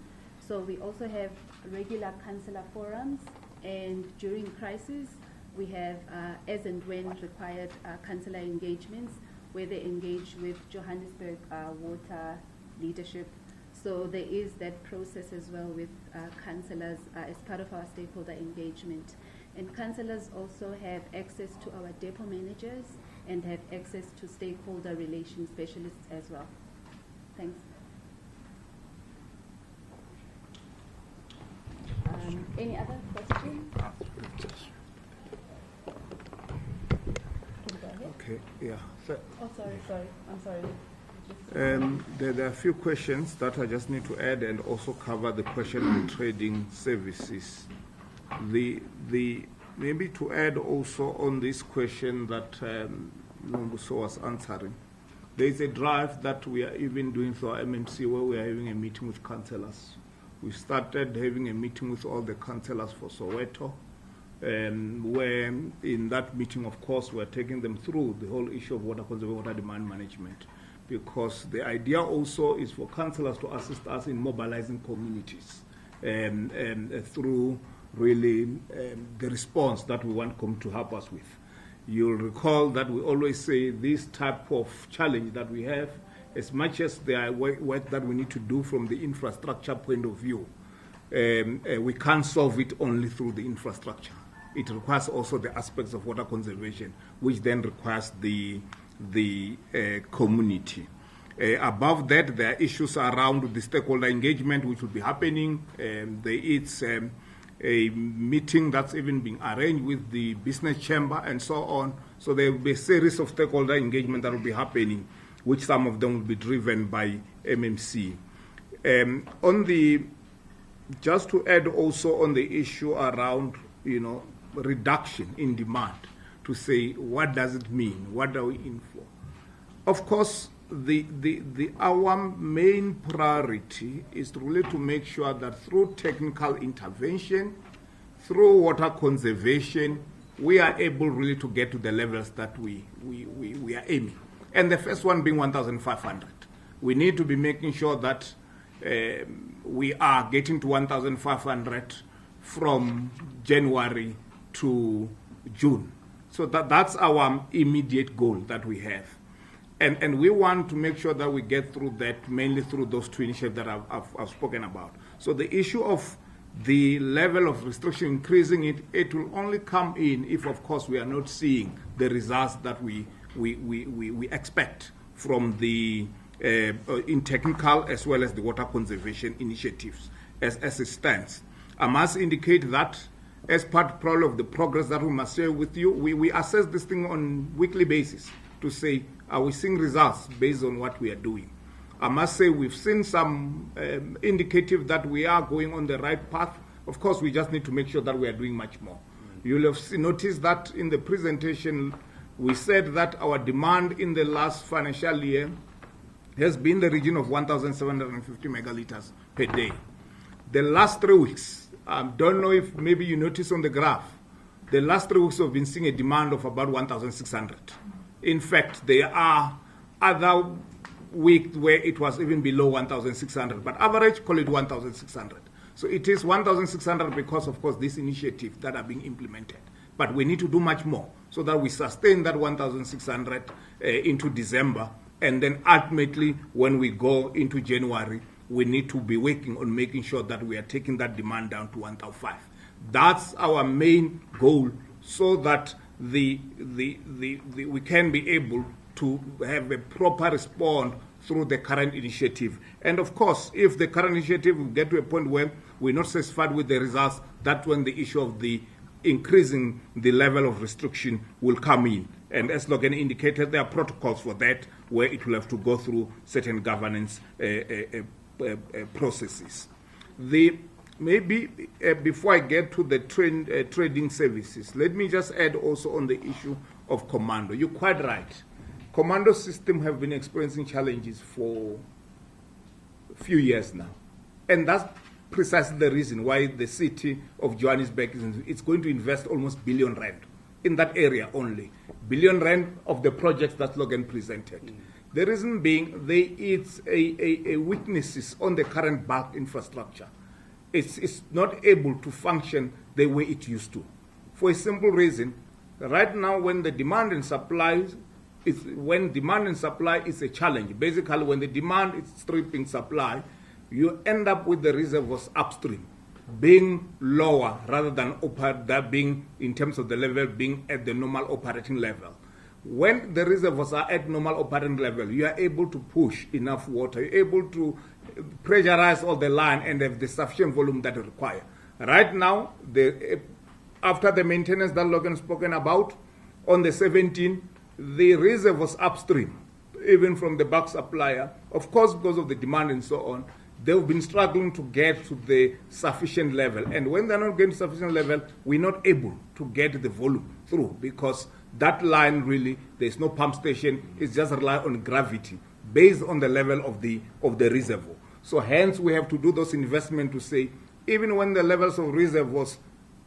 So we also have regular councillor forums, and during crisis, we have, as and when required, councillor engagements where they engage with Johannesburg water leadership. So there is that process as well with councillors as part of our stakeholder engagement. And councillors also have access to our depot managers and have access to stakeholder relations specialists as well. Thanks. Any other questions? Okay, yeah. So, oh, sorry. I'm sorry. there are a few questions that I just need to add and also cover the question on trading services. Maybe to add also on this question that Nombuso was answering, there is a drive that we are even doing for MMC where we are having a meeting with councillors. We started having a meeting with all the councillors for Soweto, where in that meeting, of course, we're taking them through the whole issue of water conservation, water demand management, because the idea also is for councillors to assist us in mobilizing communities through really the response that we want COM to help us with. You'll recall that we always say this type of challenge that we have, as much as there are work that we need to do from the infrastructure point of view, we can't solve it only through the infrastructure. It requires also the aspects of water conservation, which then requires the community. Above that, there are issues around the stakeholder engagement, which will be happening. It's a meeting that's even being arranged with the business chamber and so on. So there will be a series of stakeholder engagement that will be happening, which some of them will be driven by MMC. Just to add also on the issue around, reduction in demand, to say, what does it mean? What are we in for? Of course, our main priority is really to make sure that through technical intervention, through water conservation, we are able really to get to the levels that we are aiming. And the first one being 1,500. We need to be making sure that we are getting to 1,500 from January to June. So that's our immediate goal that we have. And we want to make sure that we get through that, mainly through those two initiatives that I've spoken about. So the issue of the level of restriction increasing, it will only come in if, of course, we are not seeing the results that we expect from the in technical as well as the water conservation initiatives as it stands. I must indicate that as part probably of the progress that we must share with you, we assess this thing on weekly basis to say, are we seeing results based on what we are doing? I must say we've seen some indicative that we are going on the right path. Of course, we just need to make sure that we are doing much more. You'll have noticed that in the presentation, we said that our demand in the last financial year has been in the region of 1,750 megaliters per day. The last 3 weeks, I don't know if maybe you noticed on the graph, the last 3 weeks have been seeing a demand of about 1,600. In fact, there are other week where it was even below 1,600, but average, call it 1,600. So it is 1,600 because, of course, these initiatives that are being implemented. But we need to do much more so that we sustain that 1,600 into December. And then ultimately, when we go into January, we need to be working on making sure that we are taking that demand down to 1,500. That's our main goal, so that we can be able to have a proper response through the current initiative. And of course, if the current initiative will get to a point where we're not satisfied with the results, that's when the issue of the increasing the level of restriction will come in. And as Logan indicated, there are protocols for that, where it will have to go through certain governance processes. Maybe before I get to the trading services, let me just add also on the issue of Commando. You're quite right. Commando system have been experiencing challenges for a few years now. And that's precisely the reason why the City of Johannesburg is going to invest almost R1 billion in that area only. R1 billion of the projects that Logan presented. The reason being, it's a weaknesses on the current bulk infrastructure. It's not able to function the way it used to. For a simple reason, right now when the demand and supply is a challenge, basically when the demand is stripping supply, you end up with the reservoirs upstream being lower rather than that being, in terms of the level, being at the normal operating level. When the reservoirs are at normal operating level, you are able to push enough water, you're able to pressurize all the line and have the sufficient volume that you require. Right now, after the maintenance that Logan spoken about, on the 17th, the reservoirs upstream, even from the bulk supplier, of course because of the demand and so on, they've been struggling to get to the sufficient level. And when they're not getting sufficient level, we're not able to get the volume through, because that line really, there's no pump station, it's just rely on gravity based on the level of the reservoir. So hence we have to do those investments to say, even when the levels of reservoirs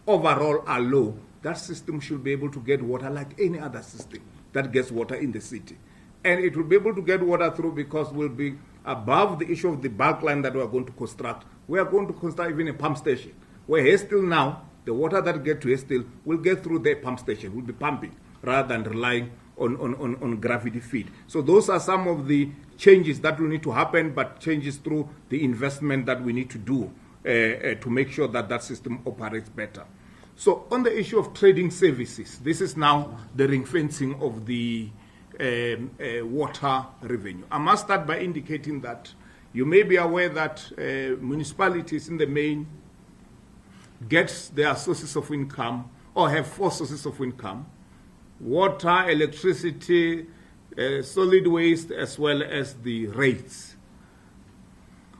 overall are low, that system should be able to get water like any other system that gets water in the city. And it will be able to get water through because we'll be above the issue of the bulk line that we are going to construct. We are going to construct even a pump station, where Hastile now, the water that gets to Hastile will get through the pump station, will be pumping, rather than relying on gravity feed. So those are some of the changes that will need to happen, but changes through the investment that we need to do to make sure that that system operates better. So on the issue of trading services, this is now the ring fencing of the water revenue. I must start by indicating that you may be aware that municipalities in the main get their sources of income, or have 4 sources of income: water, electricity, solid waste, as well as the rates.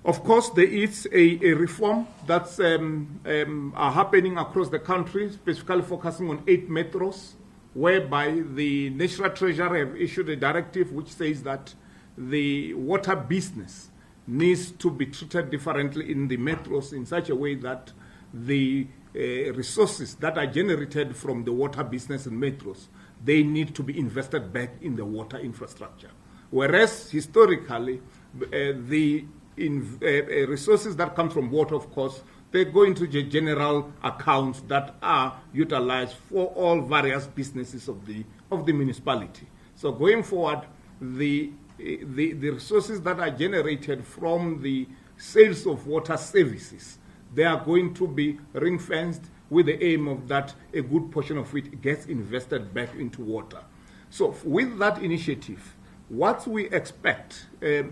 Of course, there is a reform that's happening across the country, specifically focusing on 8 metros, whereby the National Treasury have issued a directive which says that the water business needs to be treated differently in the metros in such a way that the resources that are generated from the water business in metros, they need to be invested back in the water infrastructure. Whereas historically, the resources that come from water, of course, they go into the general accounts that are utilized for all various businesses of the municipality. So going forward, the resources that are generated from the sales of water services, they are going to be ring-fenced with the aim of that a good portion of it gets invested back into water. So with that initiative, what we expect, there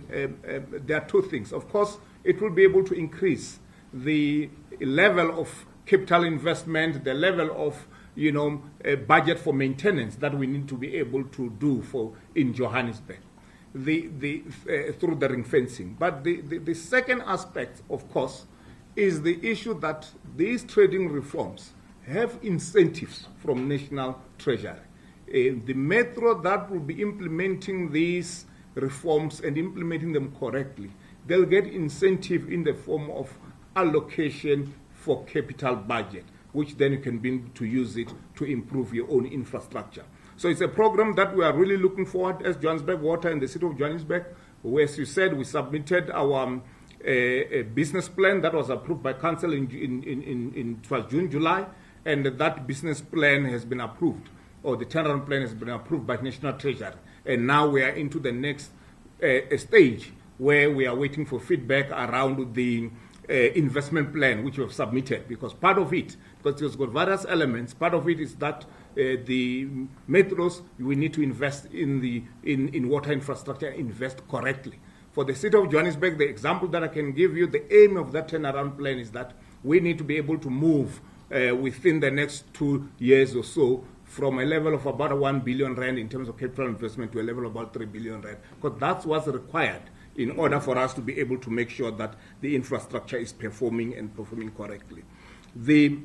are 2 things. Of course, it will be able to increase the level of capital investment, the level of budget for maintenance that we need to be able to do in Johannesburg, through the ring fencing. But the second aspect, of course, is the issue that these trading reforms have incentives from National Treasury. The metro that will be implementing these reforms and implementing them correctly, they'll get incentive in the form of allocation for capital budget, which then you can begin to use it to improve your own infrastructure. So it's a program that we are really looking forward as Johannesburg Water and the City of Johannesburg. As you said, we submitted our a business plan that was approved by council in it was June, July, and that business plan has been approved, or the turnaround plan has been approved by National Treasury. And now we are into the next stage where we are waiting for feedback around the investment plan which we have submitted, because part of it, because it's got various elements, part of it is that the metros, we need to invest in water infrastructure, invest correctly. For the City of Johannesburg, the example that I can give you, the aim of that turnaround plan is that we need to be able to move within the next 2 years or so from a level of about 1 billion rand in terms of capital investment to a level of about 3 billion rand, because that's what's required in order for us to be able to make sure that the infrastructure is performing and performing correctly. The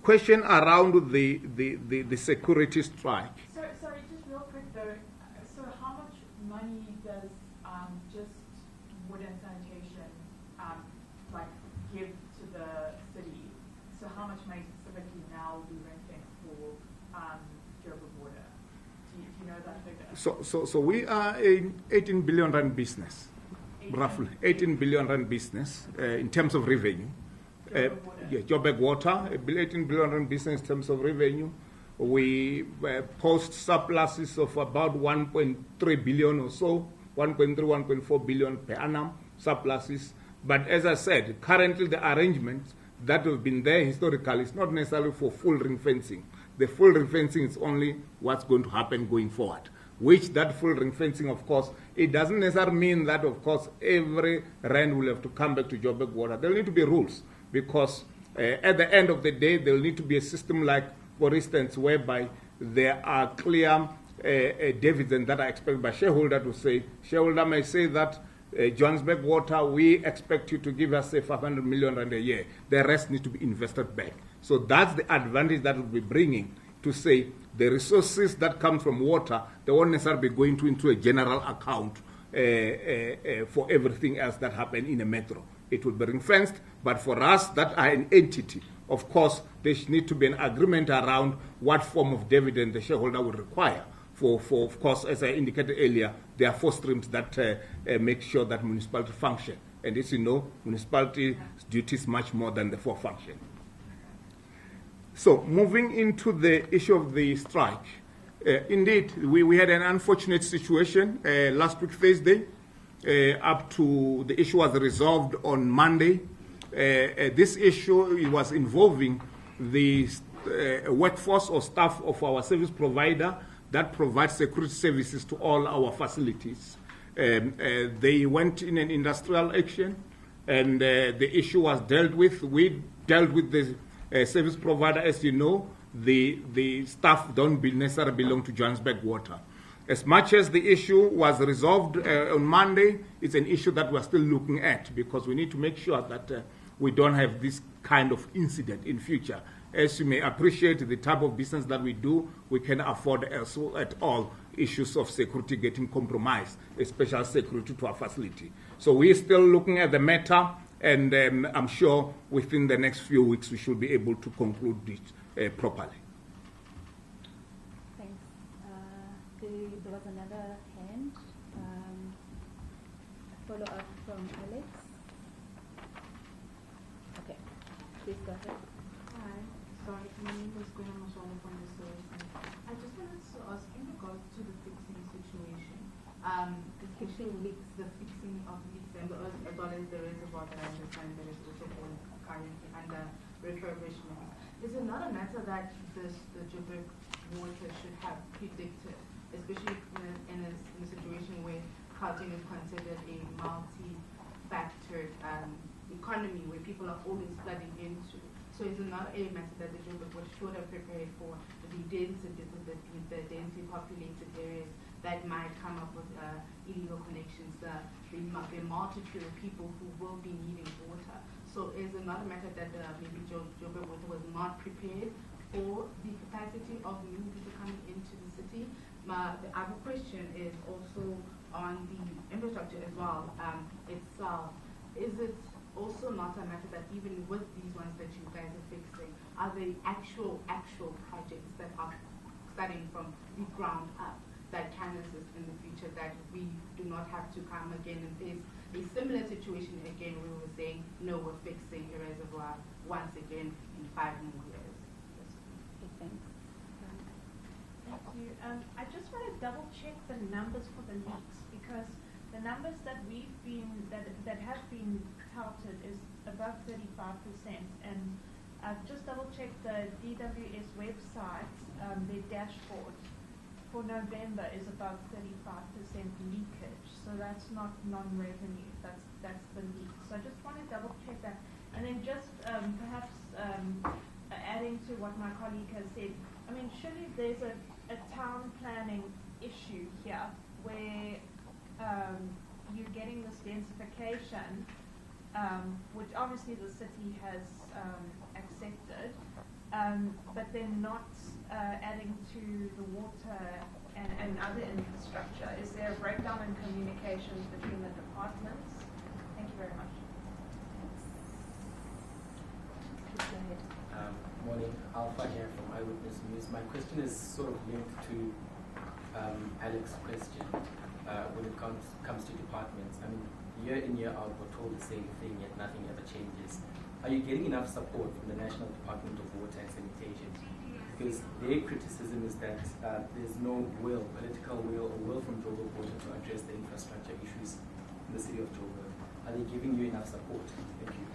question around the security strike. Sorry, just real quick though. So how much money does just wood and sanitation like give to the city? So how much money specifically now will be renting for Joburg border? Do you know that figure? So we are an 18 billion rand business, roughly 18 billion rand business in terms of revenue. Joburg Water, 18 billion rand business in terms of revenue. We post surpluses of about 1.3 billion or so, 1.3, 1.4 billion per annum surpluses. But as I said, currently the arrangements that have been there historically is not necessarily for full ring fencing. The full ring fencing is only what's going to happen going forward. Which that full ring fencing, of course, it doesn't necessarily mean that, of course, every rand will have to come back to Joburg Water. There will need to be rules, because at the end of the day, there will need to be a system like, for instance, whereby there are clear dividends that are expected by shareholder to say, shareholder may say that Johannesburg Water, we expect you to give us, say, 500 million rand a year. The rest needs to be invested back. So that's the advantage that we'll be bringing, to say the resources that come from water, they won't necessarily be going into a general account for everything else that happens in a metro. It will be ring-fenced, but for us that are an entity, of course, there needs to be an agreement around what form of dividend the shareholder will require. For of course, as I indicated earlier, there are 4 streams that make sure that municipality function. And as you know, municipality's duty is much more than the 4 function. So moving into the issue of the strike, indeed, we had an unfortunate situation last week, Thursday, up to the issue was resolved on Monday. This issue was involving the workforce or staff of our service provider that provides security services to all our facilities. They went in an industrial action, and the issue was dealt with. We dealt with the service provider. As you know, the staff don't necessarily belong to Johannesburg Water. As much as the issue was resolved on Monday, it's an issue that we're still looking at, because we need to make sure that we don't have this kind of incident in future. As you may appreciate, the type of business that we do, we can afford at all issues of security getting compromised, especially security to our facility. So we're still looking at the matter, and I'm sure within the next few weeks we should be able to conclude it properly. Thanks. There was another hand. Follow up from Alex. Okay, please go ahead. Hi, sorry, my name is Guna Maswala from the service. I just wanted to ask in regards to the fixing situation, especially the fixing of leaks and as well as the reservoir that I understand that is also currently under refurbishment. Is it not a matter that the Joburg Water should have predicted, especially in a situation where Gauteng is considered a multi-factored economy where people are always flooding into? So is it not a matter that the Joburg Water should have prepared for the densely populated areas that might come up with illegal connections, the multitude of people who will be needing water? So is it not a matter that maybe Joburg Water was not prepared for the capacity of new people coming into the city? The other question is also on the infrastructure as well itself. Is it also not a matter that even with these ones that you guys are fixing, are they actual projects that are starting from the ground up? that can assist in the future, that we do not have to come again and face a similar situation again where we're saying, no, we're fixing a reservoir once again in 5 more years. Okay, thanks. Thank you. I just want to double check the numbers for the leaks, because the numbers that we've been, that have been touted is above 35%, and I've just double checked the DWS website, their dashboard for November is about 35% leakage, so that's not non-revenue, that's the leak. So I just want to double check that. And then just perhaps adding to what my colleague has said, I mean, surely there's a town planning issue here where you're getting this densification, which obviously the city has accepted, but then not adding to the water and other infrastructure. Is there a breakdown in communications between the departments? Thank you very much. Please go ahead. Morning, Alpha here from Eyewitness News. My question is sort of linked to Alex's question when it comes to departments. I mean, year in, year out, we're told the same thing, yet nothing ever changes. Are you getting enough support from the National Department of Water and Sanitation? Because their criticism is that there's no will, political will, or will from Joburg Water to address the infrastructure issues in the city of Joburg. Are they giving you enough support? Thank you.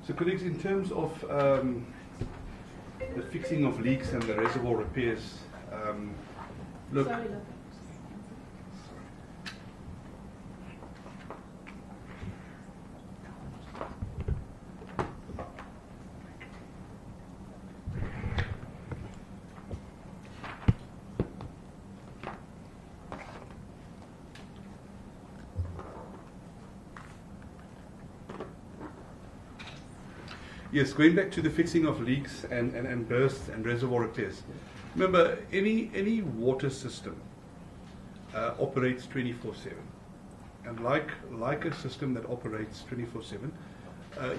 So, colleagues, in terms of the fixing of leaks and the reservoir repairs, look. Sorry, look. Yes, going back to the fixing of leaks and bursts and reservoir repairs. Remember, any water system operates 24/7. And like a system that operates 24/7,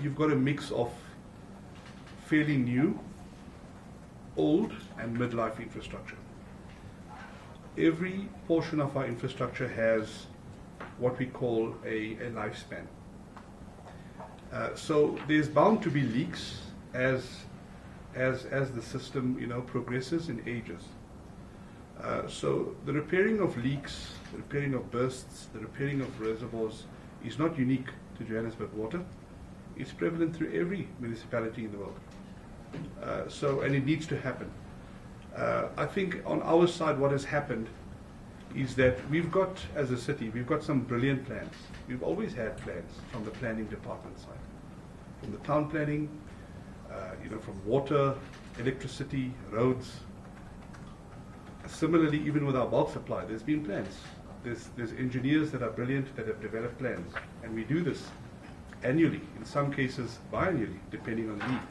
you've got a mix of fairly new, old, and midlife infrastructure. Every portion of our infrastructure has what we call a lifespan. So there's bound to be leaks as the system progresses and ages. So the repairing of leaks, the repairing of bursts, the repairing of reservoirs is not unique to Johannesburg Water. It's prevalent through every municipality in the world. And it needs to happen. I think on our side what has happened is that we've got, as a city, we've got some brilliant plans. We've always had plans from the planning department side. From the town planning, from water, electricity, roads. Similarly, even with our bulk supply, there's been plans. There's engineers that are brilliant that have developed plans. And we do this annually, in some cases biannually, depending on the need.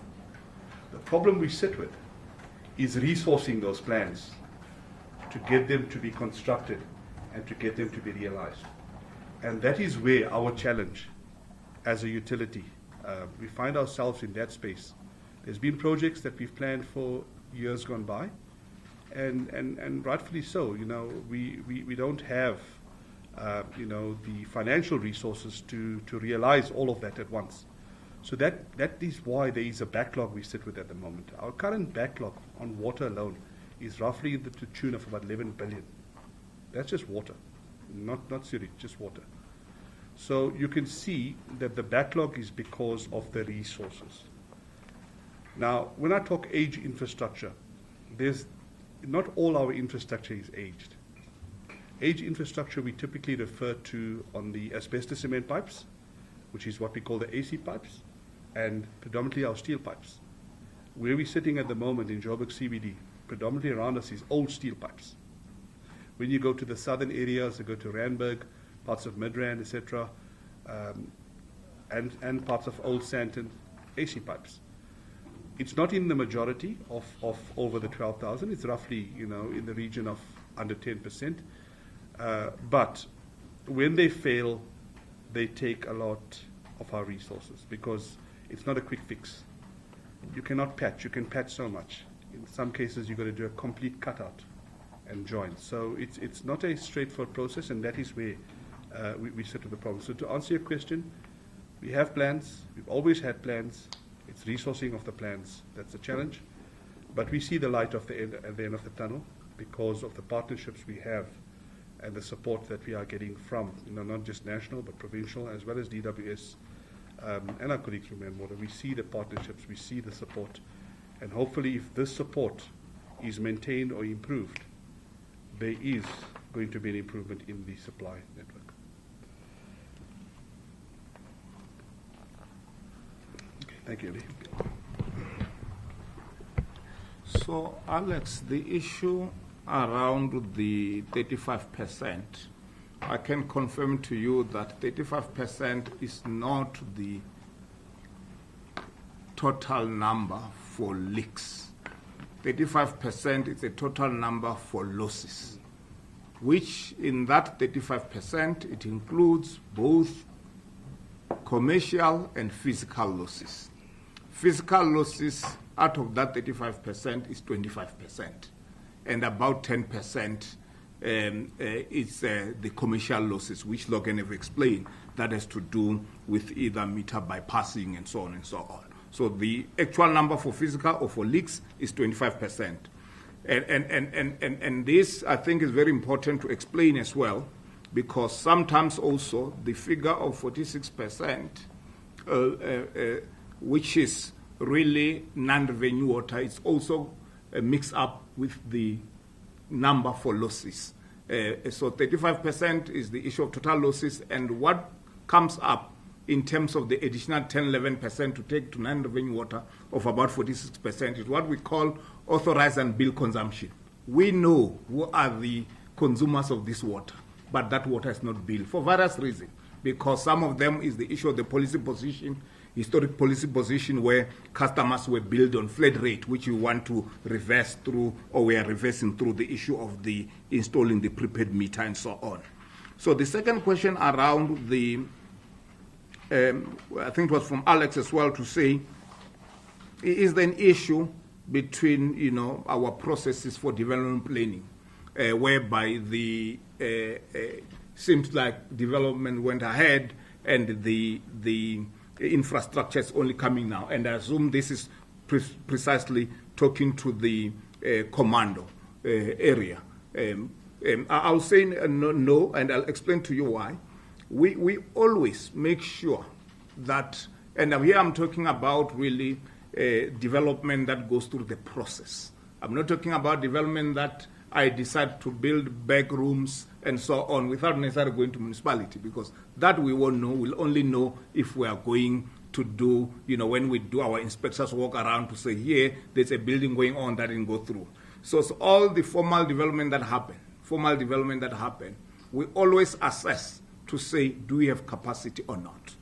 The problem we sit with is resourcing those plans to get them to be constructed and to get them to be realized. And that is where our challenge as a utility, we find ourselves in that space. There's been projects that we've planned for years gone by, and rightfully so. We don't have the financial resources to realize all of that at once. So that is why there is a backlog we sit with at the moment. Our current backlog on water alone is roughly to the tune of about 11 billion. That's just water, not sewage, just water. So you can see that the backlog is because of the resources. Now, when I talk age infrastructure, not all our infrastructure is aged. Age infrastructure we typically refer to on the asbestos cement pipes, which is what we call the AC pipes, and predominantly our steel pipes. Where we're sitting at the moment in Joburg CBD, predominantly around us is old steel pipes. When you go to the southern areas, you go to Randburg, parts of Midrand, etc., and parts of Old Sandton, AC pipes. It's not in the majority of over the 12,000. It's roughly, in the region of under 10%. But when they fail, they take a lot of our resources, because it's not a quick fix. You cannot patch. You can patch so much. In some cases, you've got to do a complete cutout and join. So it's not a straightforward process, and that is where we sit with the problem. So to answer your question, we have plans. We've always had plans. It's resourcing of the plans that's the challenge. But we see the light at the end of the tunnel because of the partnerships we have and the support that we are getting from, not just national, but provincial, as well as DWS and our colleagues from Water. We see the partnerships, we see the support, and hopefully if this support is maintained or improved, there is going to be an improvement in the supply network. Okay, thank you, Ali. So, Alex, the issue around the 35%, I can confirm to you that 35% is not the total number for leaks. 35% is the total number for losses, which in that 35%, it includes both commercial and physical losses. Physical losses out of that 35% is 25%, and about 10% is the commercial losses, which Logan have explained, that has to do with either meter bypassing and so on and so on. So the actual number for physical or for leaks is 25%. And this, I think, is very important to explain as well, because sometimes also the figure of 46%, which is really non-revenue water, is also mixed up with the number for losses. So 35% is the issue of total losses, and what comes up in terms of the additional 10-11% to take to non-revenue water of about 46% is what we call authorized and bill consumption. We know who are the consumers of this water, but that water is not billed for various reasons, because some of them is the issue of the policy position, historic policy position, where customers were billed on flat rate, which we want to reverse through, or we are reversing through the issue of the installing the prepaid meter and so on. So the second question around the, I think it was from Alex as well, to say, is there an issue between, our processes for development planning, whereby the seems like development went ahead and the infrastructure is only coming now, and I assume this is precisely talking to the Commando area. I'll say no, and I'll explain to you why. We always make sure that, and here I'm talking about really development that goes through the process. I'm not talking about development that I decide to build back rooms and so on without necessarily going to municipality, because that we won't know. We'll only know if we are going to do, when we do our inspectors walk around to say, here, there's a building going on that didn't go through. So all the formal development that happen, we always assess to say, do we have capacity or not?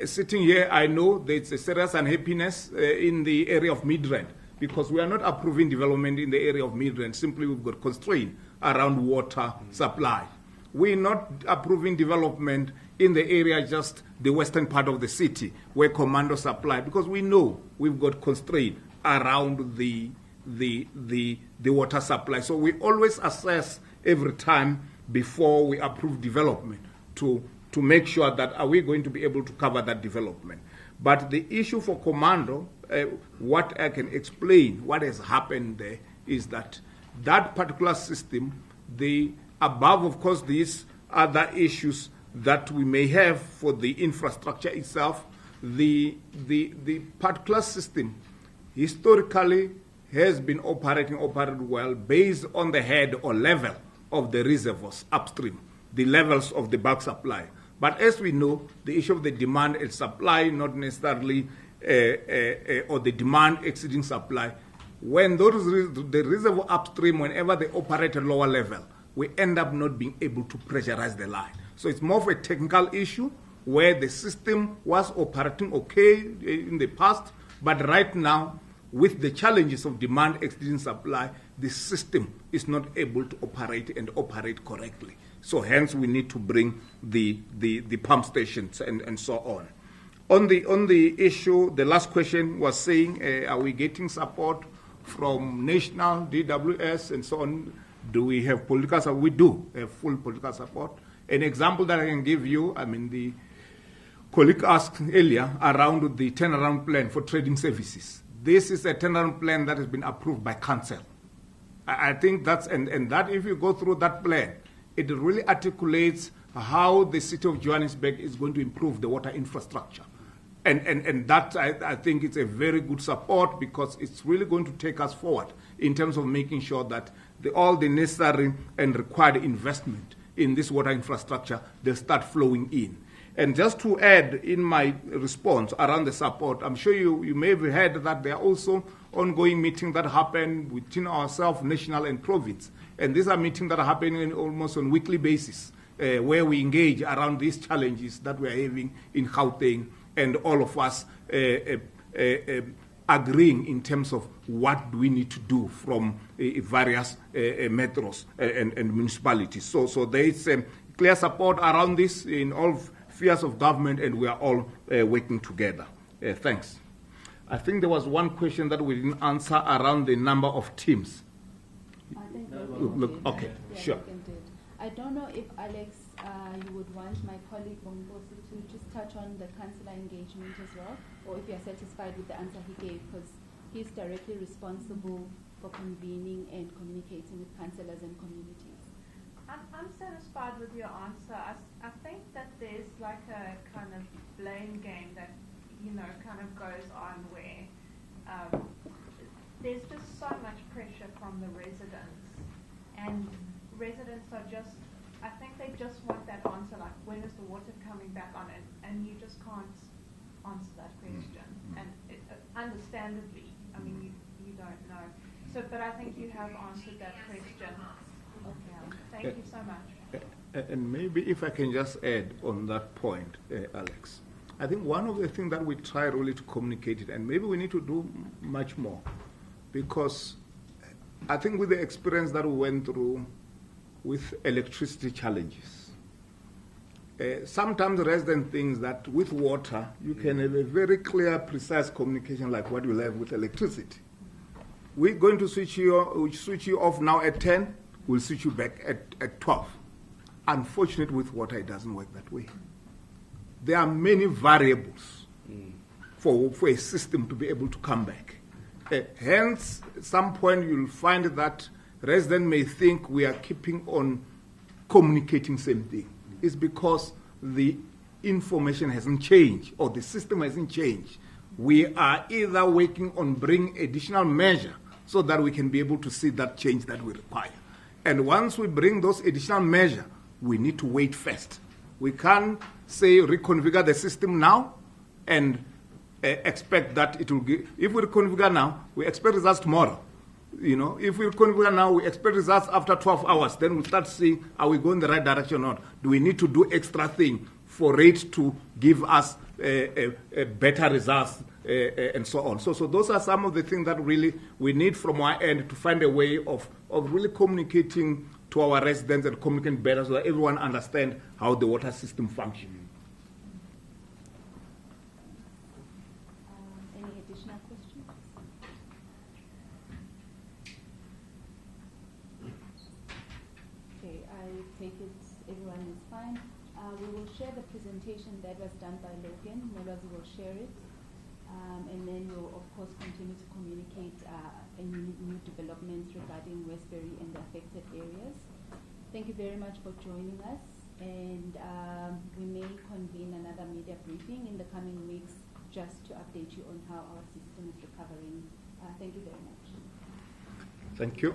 Sitting here, I know there's a serious unhappiness in the area of Midrand, because we are not approving development in the area of Midrand. Simply, we've got constraint around water supply. We're not approving development in the area, just the western part of the city, where Commando supply, because we know we've got constraint around the water supply. So we always assess every time before we approve development to make sure that are we going to be able to cover that development. But the issue for Commando, what I can explain, what has happened there, is that particular system, the above, of course, these other issues that we may have for the infrastructure itself, the particular system historically has been operated well based on the head or level of the reservoirs upstream, the levels of the bulk supply. But as we know, the issue of the demand and supply, not necessarily, or the demand exceeding supply, when the reservoir upstream, whenever they operate at lower level, we end up not being able to pressurize the line. So it's more of a technical issue where the system was operating okay in the past, but right now, with the challenges of demand exceeding supply, the system is not able to operate and operate correctly. So hence we need to bring the pump stations and so on. On the issue, the last question was saying, are we getting support from national, DWS, and so on? Do we have political support? We do have full political support. An example that I can give you, I mean, the colleague asked earlier around the turnaround plan for trading services. This is a turnaround plan that has been approved by council. I think that's, and that if you go through that plan, it really articulates how the City of Johannesburg is going to improve the water infrastructure. And that, I think, it's a very good support, because it's really going to take us forward in terms of making sure that all the necessary and required investment in this water infrastructure, they start flowing in. And just to add in my response around the support, I'm sure you may have heard that there are also ongoing meetings that happen within ourselves, national and province. And these are meetings that are happening almost on a weekly basis, where we engage around these challenges that we are having in Gauteng, and all of us agreeing in terms of what do we need to do from various metros and municipalities. So there is clear support around this in all spheres of government, and we are all working together. Thanks. I think there was one question that we didn't answer around the number of teams. I think okay, yeah, sure. I don't know if Alex, you would want my colleague Bongosi to just touch on the councillor engagement as well, or if you're satisfied with the answer he gave, because he's directly responsible for convening and communicating with councillors and communities. I'm satisfied with your answer. I think that there's like a kind of blame game that, kind of goes on where there's just so much pressure from the residents, and residents are just, I think they just want that answer, like, when is the water coming back on it? And you just can't answer that question. And understandably, I mean, you don't know. So, but I think you have answered that question. Okay. Thank you so much. And maybe if I can just add on that point, Alex, I think one of the things that we try really to communicate it, and maybe we need to do much more, because I think with the experience that we went through with electricity challenges, sometimes residents think that with water you can have a very clear, precise communication like what you have with electricity. We're going to switch you off now at 10, we'll switch you back at 12. Unfortunately, with water, it doesn't work that way. There are many variables for a system to be able to come back. Hence, at some point you'll find that residents may think we are keeping on communicating same thing. It's because the information hasn't changed or the system hasn't changed. We are either working on bringing additional measure so that we can be able to see that change that we require. And once we bring those additional measures, we need to wait first. We can't say reconfigure the system now and expect that it will give. If we reconfigure now, we expect results tomorrow. If we reconfigure now, we expect results after 12 hours. Then we'll start seeing, are we going the right direction or not? Do we need to do extra thing for it to give us better results and so on? So those are some of the things that really we need from our end to find a way of really communicating to our residents and communicating better so that everyone understands how the water system functions. Any additional questions? Okay, I take it everyone is fine. We will share the presentation that was done by Logan. Molazi will share it. And then we'll, of course, continue to communicate any new developments regarding Westbury and the affected areas. Thank you very much for joining us. And we may convene another media briefing in the coming weeks just to update you on how our system is recovering. Thank you very much. Thank you.